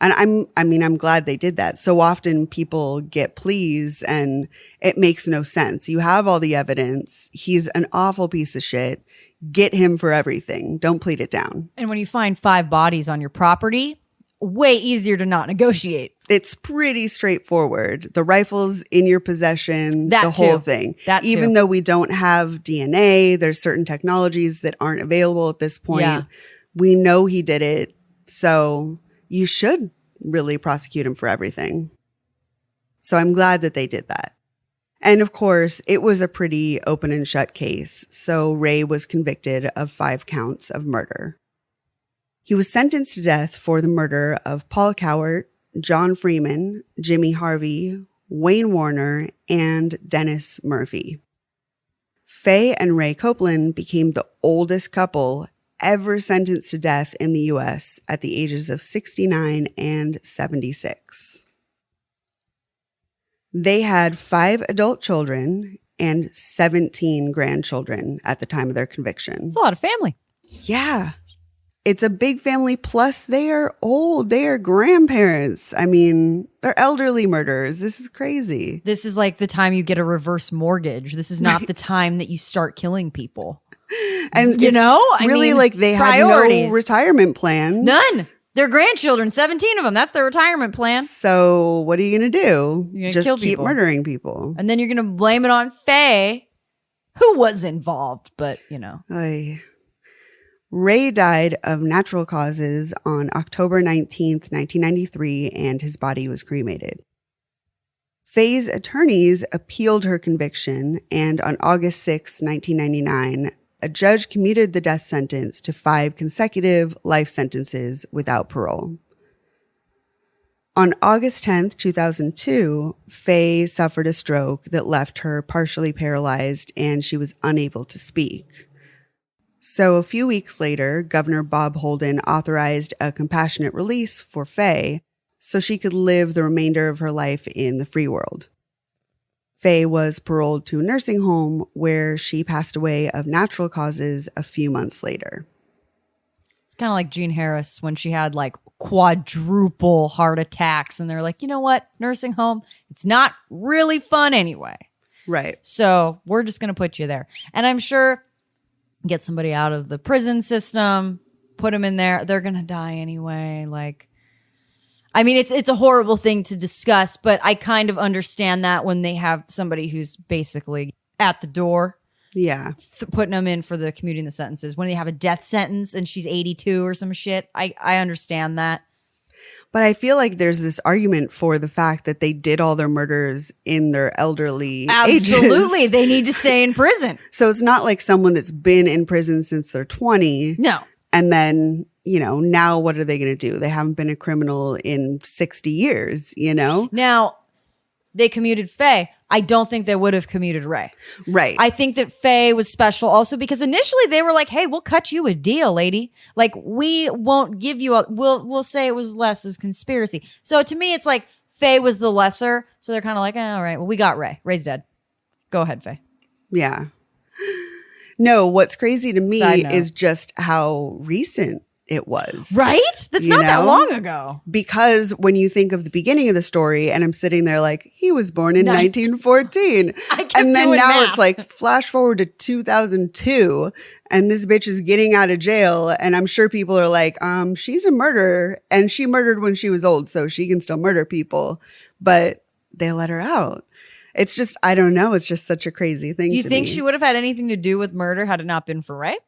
And I'm glad they did that. So often people get pleas and it makes no sense. You have all the evidence. He's an awful piece of shit. Get him for everything. Don't plead it down. And when you find 5 bodies on your property, way easier to not negotiate. It's pretty straightforward. The rifle's in your possession, That the whole too. thing. That too. Even though we don't have DNA, there's certain technologies that aren't available at this point. Yeah. We know he did it. So you should really prosecute him for everything. So I'm glad that they did that. And of course, it was a pretty open and shut case. So Ray was convicted of 5 counts of murder. He was sentenced to death for the murder of Paul Cowart, John Freeman, Jimmy Harvey, Wayne Warner, and Dennis Murphy. Faye and Ray Copeland became the oldest couple ever sentenced to death in the U.S. at the ages of 69 and 76. They had 5 adult children and 17 grandchildren at the time of their conviction. It's a lot of family. Yeah. It's a big family. Plus, they are old. They are grandparents. I mean, they're elderly murderers. This is crazy. This is like the time you get a reverse mortgage. This is not the time that you start killing people. And really like they had no priorities. retirement plan. None. Their grandchildren, 17 of them. That's their retirement plan. So what are you going to do? You're gonna Just kill keep people. murdering people. And then you're going to blame it on Faye, who was involved, but Ay. Ray died of natural causes on October 19th, 1993, and his body was cremated. Faye's attorneys appealed her conviction, and on August 6, 1999, a judge commuted the death sentence to 5 consecutive life sentences without parole. On August 10th, 2002, Faye suffered a stroke that left her partially paralyzed and she was unable to speak. So a few weeks later, Governor Bob Holden authorized a compassionate release for Faye so she could live the remainder of her life in the free world. Faye was paroled to a nursing home where she passed away of natural causes a few months later. it's kind of like Jean Harris when she had like quadruple heart attacks. And they're like, you know what? Nursing home, it's not really fun anyway. Right. So we're just going to put you there. And I'm sure get somebody out of the prison system, put them in there. They're going to die anyway. Like, I mean, it's a horrible thing to discuss, but I kind of understand that when they have somebody who's basically at the door. Yeah. Putting them in for the commuting the sentences. When they have a death sentence and she's 82 or some shit, I understand that. But I feel like there's this argument for the fact that they did all their murders in their elderly Absolutely. ages. They need to stay in prison. So it's not like someone that's been in prison since they're 20. No. And then, you know, now what are they going to do? They haven't been a criminal in 60 years, you know? Now, they commuted Faye. I don't think they would have commuted Ray. Right. I think that Faye was special also because initially they were like, hey, we'll cut you a deal, lady. Like, we won't give you we'll say it was less as conspiracy. So to me, it's like Faye was the lesser. So they're kind of like, all right, well, we got Ray. Ray's dead. Go ahead, Faye. Yeah. No, what's crazy to me is just how recent it was. Right? That's not that long ago. Because when you think of the beginning of the story, and I'm sitting there like, he was born in 1914. And then now it's like, flash forward to 2002, and this bitch is getting out of jail. And I'm sure people are like, she's a murderer, and she murdered when she was old, so she can still murder people. But they let her out. It's just, I don't know. It's just such a crazy thing to me. You think she would have had anything to do with murder had it not been for Ray?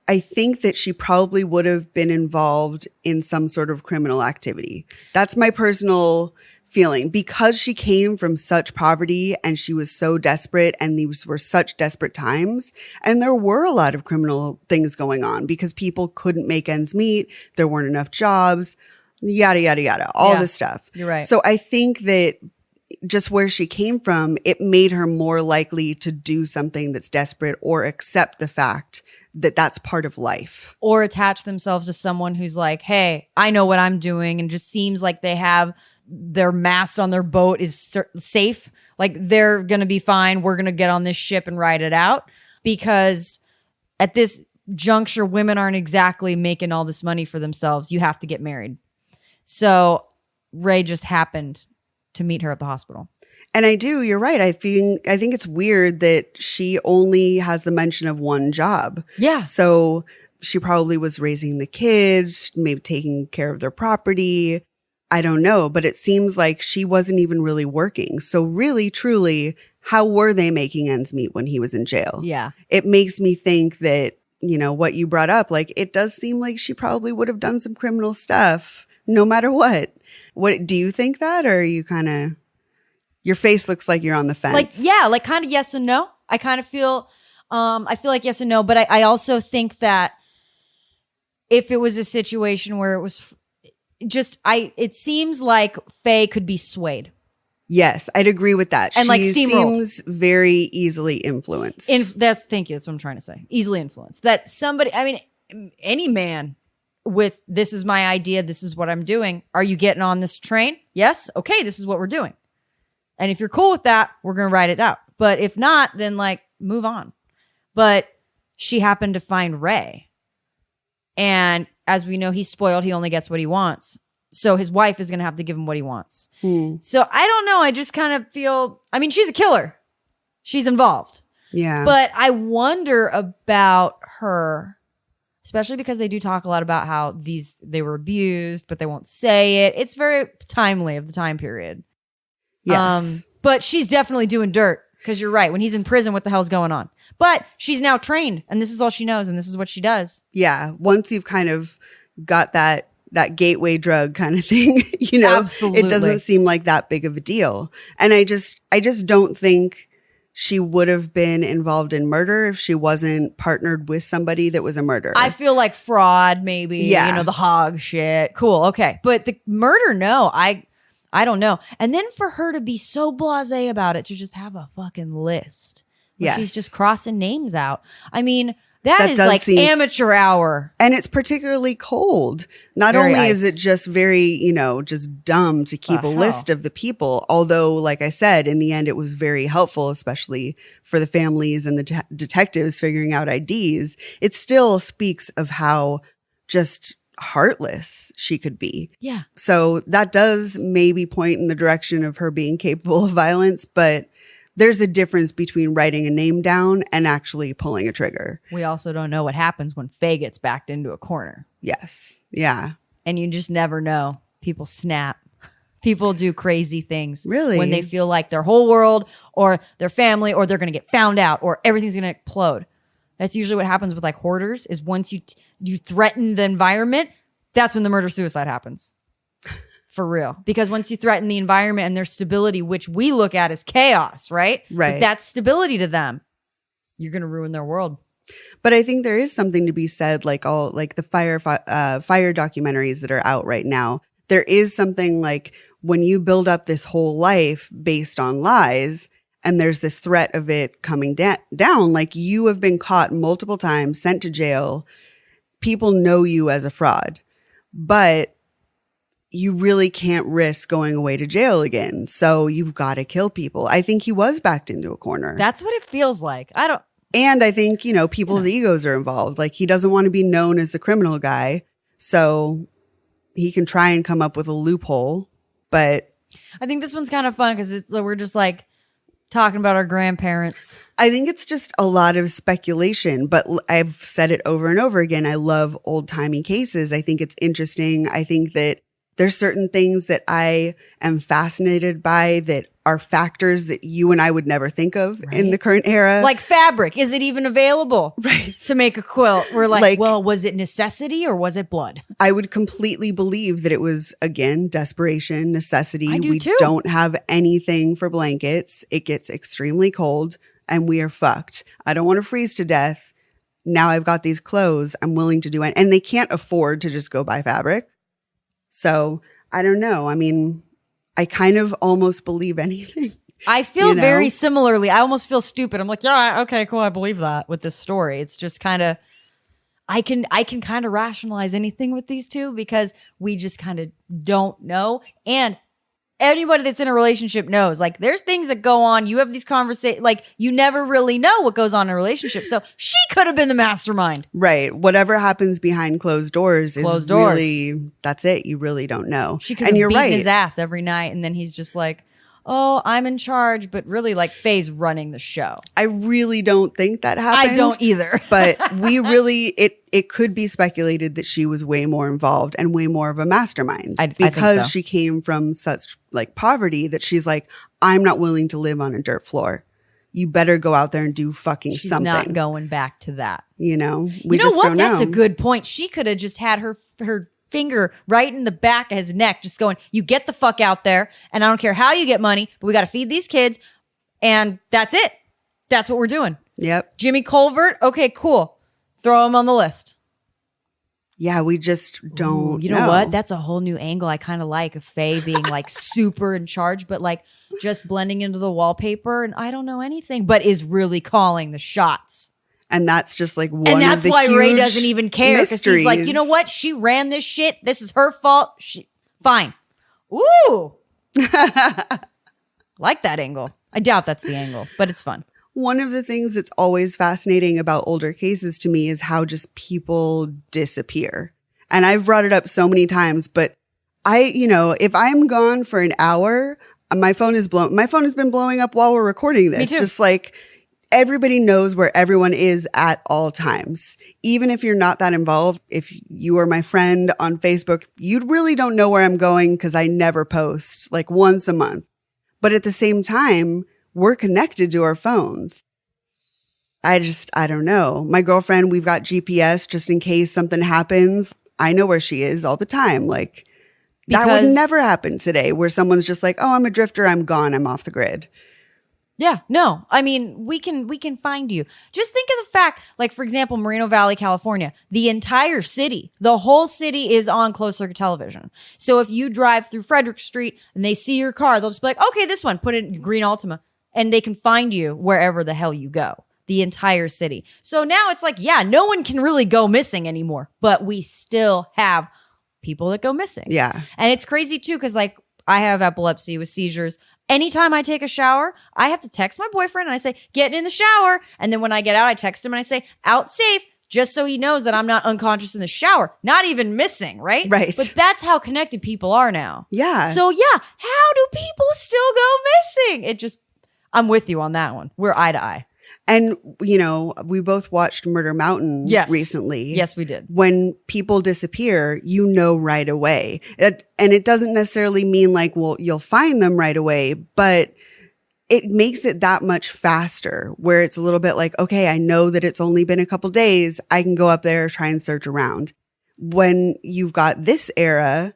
I think that she probably would have been involved in some sort of criminal activity. That's my personal feeling. Because she came from such poverty and she was so desperate, and these were such desperate times. And there were a lot of criminal things going on because people couldn't make ends meet. There weren't enough jobs, yada, yada, yada, all this stuff. You're right. So I think that just where she came from, it made her more likely to do something that's desperate or accept the fact that that's part of life. Or attach themselves to someone who's like, hey, I know what I'm doing. And just seems like they have their mast on their boat is safe. Like they're going to be fine. We're going to get on this ship and ride it out. Because at this juncture, women aren't exactly making all this money for themselves. You have to get married. So Ray just happened to meet her at the hospital. And you're right. I think it's weird that she only has the mention of one job. Yeah. So she probably was raising the kids, maybe taking care of their property. I don't know, but it seems like she wasn't even really working. So really, truly, how were they making ends meet when he was in jail? Yeah. It makes me think that, you know, what you brought up, like it does seem like she probably would have done some criminal stuff no matter what. What do you think that, or are you kind of... Your face looks like you're on the fence. Like, yeah, like kind of yes and no. I kind of feel, I feel like yes and no, but I also think that if it was a situation where it was it seems like Faye could be swayed. Yes, I'd agree with that. And she like steamrolled. Seems very easily influenced. Thank you. That's what I'm trying to say. Easily influenced. That somebody, I mean, any man with this is my idea, this is what I'm doing. Are you getting on this train? Yes. Okay, this is what we're doing. And if you're cool with that, we're going to write it out. But if not, then like move on. But she happened to find Ray. And as we know, he's spoiled. He only gets what he wants. So his wife is going to have to give him what he wants. So I don't know. I just kind of feel, I mean, she's a killer. She's involved. Yeah. But I wonder about her, especially because they do talk a lot about how they were abused, but they won't say it. It's very timely of the time period. Yes. But she's definitely doing dirt because you're right. When he's in prison, what the hell's going on? But she's now trained and this is all she knows and this is what she does. Yeah. Once you've kind of got that gateway drug kind of thing, you know, Absolutely. It doesn't seem like that big of a deal. And I just don't think she would have been involved in murder if she wasn't partnered with somebody that was a murderer. I feel like fraud, maybe, Yeah. you know, the hog shit. Cool. Okay. But the murder, no, I don't know. And then for her to be so blasé about it, to just have a fucking list. Yes. She's just crossing names out. I mean, that is does like seem- amateur hour. And it's particularly cold. Not Very only is ice. it just very, you know, just dumb to keep a hell. list of the people, although, like I said, in the end, it was very helpful, especially for the families and the detectives figuring out IDs. It still speaks of how just heartless she could be. Yeah. So that does maybe point in the direction of her being capable of violence, but there's a difference between writing a name down and actually pulling a trigger. We also don't know what happens when Faye gets backed into a corner. Yes. Yeah. And you just never know. People snap. People do crazy things. Really? When they feel like their whole world or their family or they're going to get found out or everything's going to explode. That's usually what happens with like hoarders is once you threaten the environment, that's when the murder-suicide happens. For real. Because once you threaten the environment and their stability, which we look at as chaos, right? Right. But that's stability to them. You're going to ruin their world. But I think there is something to be said, like the fire documentaries that are out right now. There is something like when you build up this whole life based on lies and there's this threat of it coming down, like you have been caught multiple times, sent to jail. People know you as a fraud, but you really can't risk going away to jail again. So you've got to kill people. I think he was backed into a corner. That's what it feels like. And I think, people's egos are involved. Like he doesn't want to be known as the criminal guy. So he can try and come up with a loophole. But I think this one's kind of fun because we're just like talking about our grandparents. I think it's just a lot of speculation, but I've said it over and over again. I love old timey cases. I think it's interesting. I think that there's certain things that I am fascinated by that are factors that you and I would never think of in the current era. Like fabric. Is it even available to make a quilt? We're like, well, was it necessity or was it blood? I would completely believe that it was, again, desperation, necessity. I do we too. don't have anything for blankets. It gets extremely cold and we are fucked. I don't want to freeze to death. Now I've got these clothes. I'm willing to do it. And they can't afford to just go buy fabric. So I don't know. I mean, I kind of almost believe anything. I feel very similarly. I almost feel stupid. I'm like, yeah, okay, cool. I believe that with this story. It's just kind of, I can kind of rationalize anything with these two because we just kind of don't know. And anybody that's in a relationship knows, like, there's things that go on. You have these conversations, like, you never really know what goes on in a relationship. So she could have been the mastermind. Right. Whatever happens behind closed doors is really, that's it. You really don't know. She could have beaten his ass every night. And then he's just like, oh, I'm in charge. But really, like, Faye's running the show. I really don't think that happened. I don't either. But we really, it could be speculated that she was way more involved and way more of a mastermind. I think so. She came from such like poverty that she's like, I'm not willing to live on a dirt floor. You better go out there and do fucking She's something. not going back to that. We you know just what? don't know. That's a good point. She could have just had her finger right in the back of his neck, just going, you get the fuck out there. And I don't care how you get money, but we got to feed these kids. And that's it. That's what we're doing. Yep. Jimmy Colvert. Okay, cool. Throw him on the list. Yeah, we just don't. You know what? That's a whole new angle I kind of like of Faye being like super in charge, but like just blending into the wallpaper and I don't know anything, but is really calling the shots. And that's just like one and of that's the why huge Ray doesn't even care because he's like, you know what? mysteries. She ran this shit. This is her fault. Fine. Ooh. Like that angle. I doubt that's the angle, but it's fun. One of the things that's always fascinating about older cases to me is how just people disappear. And I've brought it up so many times, but if I'm gone for an hour, my phone has been blowing up while we're recording this. Me too. Just like everybody knows where everyone is at all times. Even if you're not that involved, if you are my friend on Facebook, you really don't know where I'm going because I never post like once a month. But at the same time, we're connected to our phones. I don't know. My girlfriend, we've got GPS just in case something happens. I know where she is all the time. Like that would never happen today where someone's just like, oh, I'm a drifter. I'm gone. I'm off the grid. Yeah, no. I mean, we can find you. Just think of the fact, like, for example, Moreno Valley, California, the entire city, the whole city is on closed circuit television. So if you drive through Frederick Street and they see your car, they'll just be like, okay, this one, put it in green Altima. And they can find you wherever the hell you go, the entire city. So now it's like, yeah, no one can really go missing anymore, but we still have people that go missing. Yeah. And it's crazy too, because like I have epilepsy with seizures. Anytime I take a shower, I have to text my boyfriend and I say, get in the shower. And then when I get out, I text him and I say, out safe, just so he knows that I'm not unconscious in the shower, not even missing, right? Right. But that's how connected people are now. Yeah. So yeah, how do people still go missing? I'm with you on that one. We're eye to eye. And, you know, we both watched Murder Mountain recently. Yes, we did. When people disappear, you know right away. And it doesn't necessarily mean like, well, you'll find them right away, but it makes it that much faster where it's a little bit like, okay, I know that it's only been a couple days. I can go up there, try and search around. When you've got this era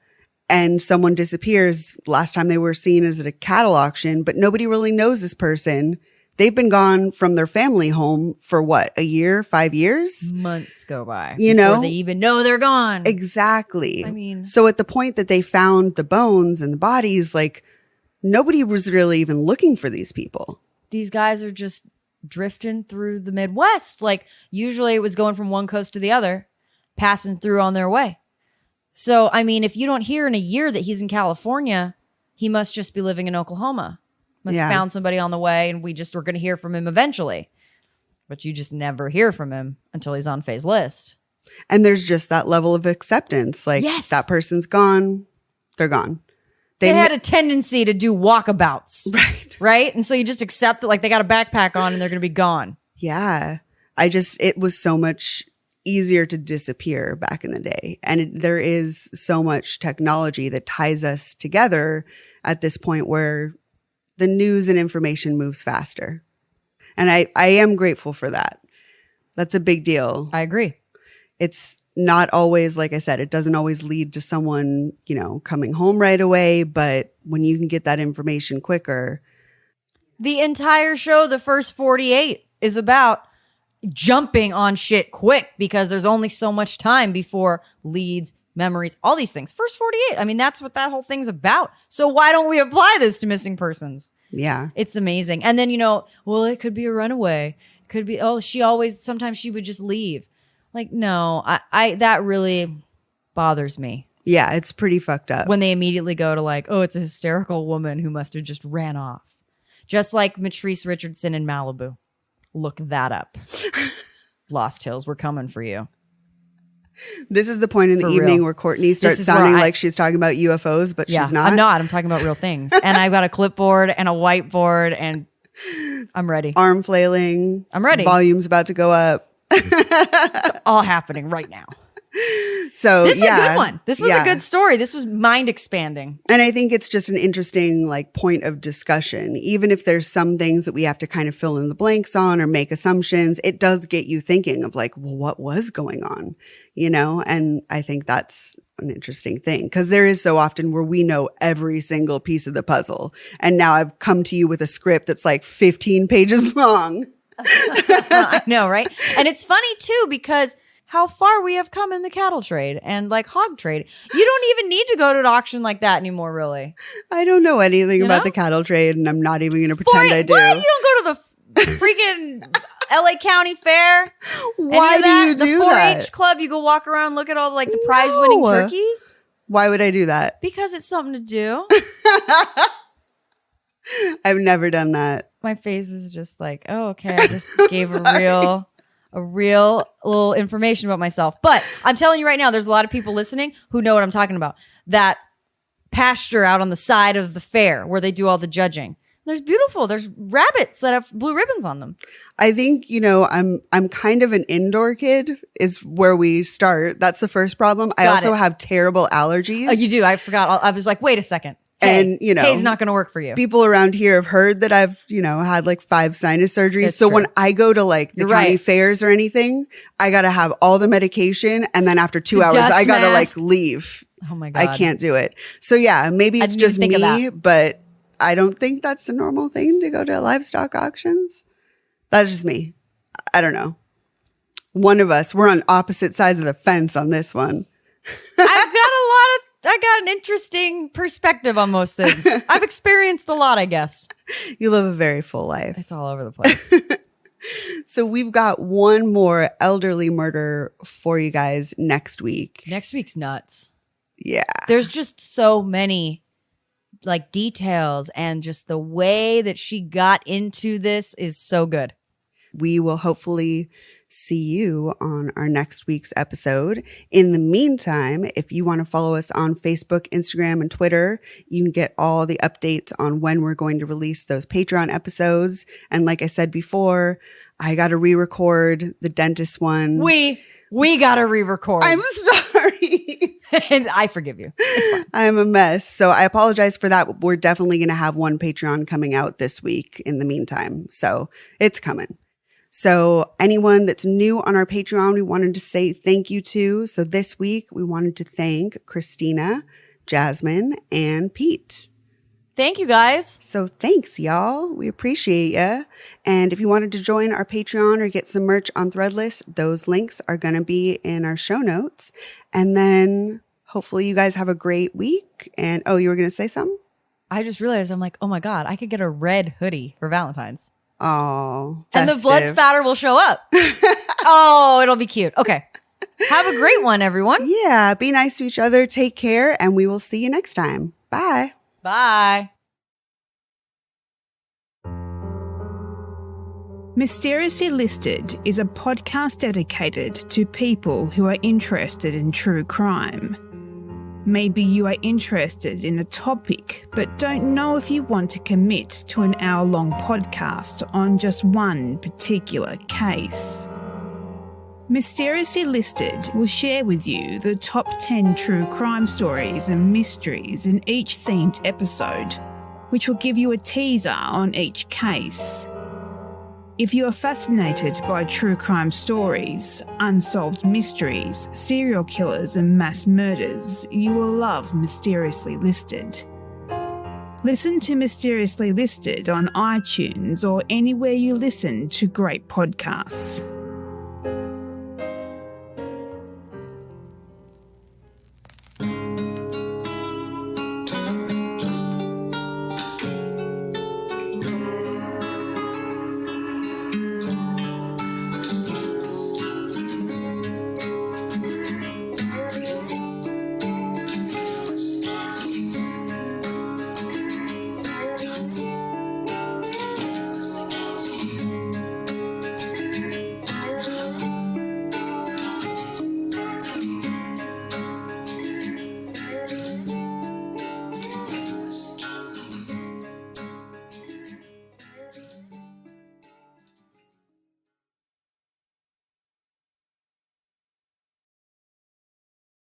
and someone disappears, last time they were seen is at a cattle auction, but nobody really knows this person. They've been gone from their family home for what, a year, 5 years? Months go by. You know? Before they even know they're gone. Exactly. I mean. So at the point that they found the bones and the bodies, like nobody was really even looking for these people. These guys are just drifting through the Midwest. Like usually it was going from one coast to the other, passing through on their way. So, I mean, if you don't hear in a year that he's in California, he must just be living in Oklahoma. Must have found somebody on the way and we just were going to hear from him eventually. But you just never hear from him until he's on Faye's list. And there's just that level of acceptance. Like that person's gone. They're gone. They had a tendency to do walkabouts. Right. Right? And so you just accept that like they got a backpack on and they're going to be gone. Yeah. It was so much easier to disappear back in the day. And there is so much technology that ties us together at this point where the news and information moves faster. And I am grateful for that. That's a big deal. I agree. It's not always, like I said, it doesn't always lead to someone, you know, coming home right away. But when you can get that information quicker. The entire show, the first 48, is about jumping on shit quick because there's only so much time before leads, memories, all these things. First 48. I mean, that's what that whole thing's about. So why don't we apply this to missing persons? Yeah. It's amazing. And then, you know, well, it could be a runaway. It could be, sometimes she would just leave. Like, no, I that really bothers me. Yeah, it's pretty fucked up. When they immediately go to like, oh, it's a hysterical woman who must have just ran off. Just like Dimitris Richardson in Malibu. Look that up. Lost Hills, we're coming for you. This is the point in the evening where Courtney starts sounding like she's talking about UFOs, but she's not. I'm not. I'm talking about real things. And I've got a clipboard and a whiteboard and I'm ready. Arm flailing. I'm ready. Volume's about to go up. It's all happening right now. So this is a good one. This was a good story. This was mind expanding. And I think it's just an interesting like point of discussion. Even if there's some things that we have to kind of fill in the blanks on or make assumptions, it does get you thinking of like, well, what was going on? You know? And I think that's an interesting thing because there is so often where we know every single piece of the puzzle. And now I've come to you with a script that's like 15 pages long. I know, right? And it's funny too, because how far we have come in the cattle trade and like hog trade. You don't even need to go to an auction like that anymore, really. I don't know anything about the cattle trade and I'm not even going to pretend I do. What? You don't go to the freaking LA County Fair? Why do you do that? The 4-H club, you go walk around, look at all like the prize winning turkeys? Why would I do that? Because it's something to do. I've never done that. My face is just like, oh, okay. I just gave a real little information about myself. But I'm telling you right now, there's a lot of people listening who know what I'm talking about. That pasture out on the side of the fair where they do all the judging. There's beautiful. There's rabbits that have blue ribbons on them. I think, you know, I'm kind of an indoor kid is where we start. That's the first problem. I also have terrible allergies. Oh, you do? I forgot. I was like, wait a second. And, you know, Hay's not going to work for you. People around here have heard that I've, you know, had like 5 sinus surgeries. That's so true. When I go to like the county fairs or anything, I got to have all the medication. And then after 2 hours, I got to like leave. Oh my God. I can't do it. So yeah, maybe it's just me, but I don't think that's the normal thing to go to livestock auctions. That's just me. I don't know. One of us, we're on opposite sides of the fence on this one. I got an interesting perspective on most things. I've experienced a lot, I guess. You live a very full life. It's all over the place. So we've got one more elderly murder for you guys next week. Next week's nuts. Yeah. There's just so many like details and just the way that she got into this is so good. We will hopefully see you on our next week's episode. In the meantime, if you want to follow us on Facebook, Instagram, and Twitter, you can get all the updates on when we're going to release those Patreon episodes. And like I said before, I got to re-record the dentist one. We got to re-record. I'm sorry. And I forgive you. It's fine. I'm a mess. So I apologize for that. We're definitely going to have one Patreon coming out this week in the meantime. So it's coming. So anyone that's new on our Patreon, we wanted to say thank you to. So this week, we wanted to thank Christina, Jasmine, and Pete. Thank you, guys. So thanks, y'all. We appreciate you. And if you wanted to join our Patreon or get some merch on Threadless, those links are going to be in our show notes. And then hopefully you guys have a great week. And oh, you were going to say something? I just realized, I'm like, oh my God, I could get a red hoodie for Valentine's. Oh, and the blood spatter will show up. Oh, it'll be cute. Okay. Have a great one, everyone. Yeah. Be nice to each other. Take care. And we will see you next time. Bye. Bye. Mysteriously Listed is a podcast dedicated to people who are interested in true crime. Maybe you are interested in a topic but don't know if you want to commit to an hour-long podcast on just one particular case. Mysteriously Listed will share with you the top 10 true crime stories and mysteries in each themed episode, which will give you a teaser on each case. If you are fascinated by true crime stories, unsolved mysteries, serial killers and mass murders, you will love Mysteriously Listed. Listen to Mysteriously Listed on iTunes or anywhere you listen to great podcasts.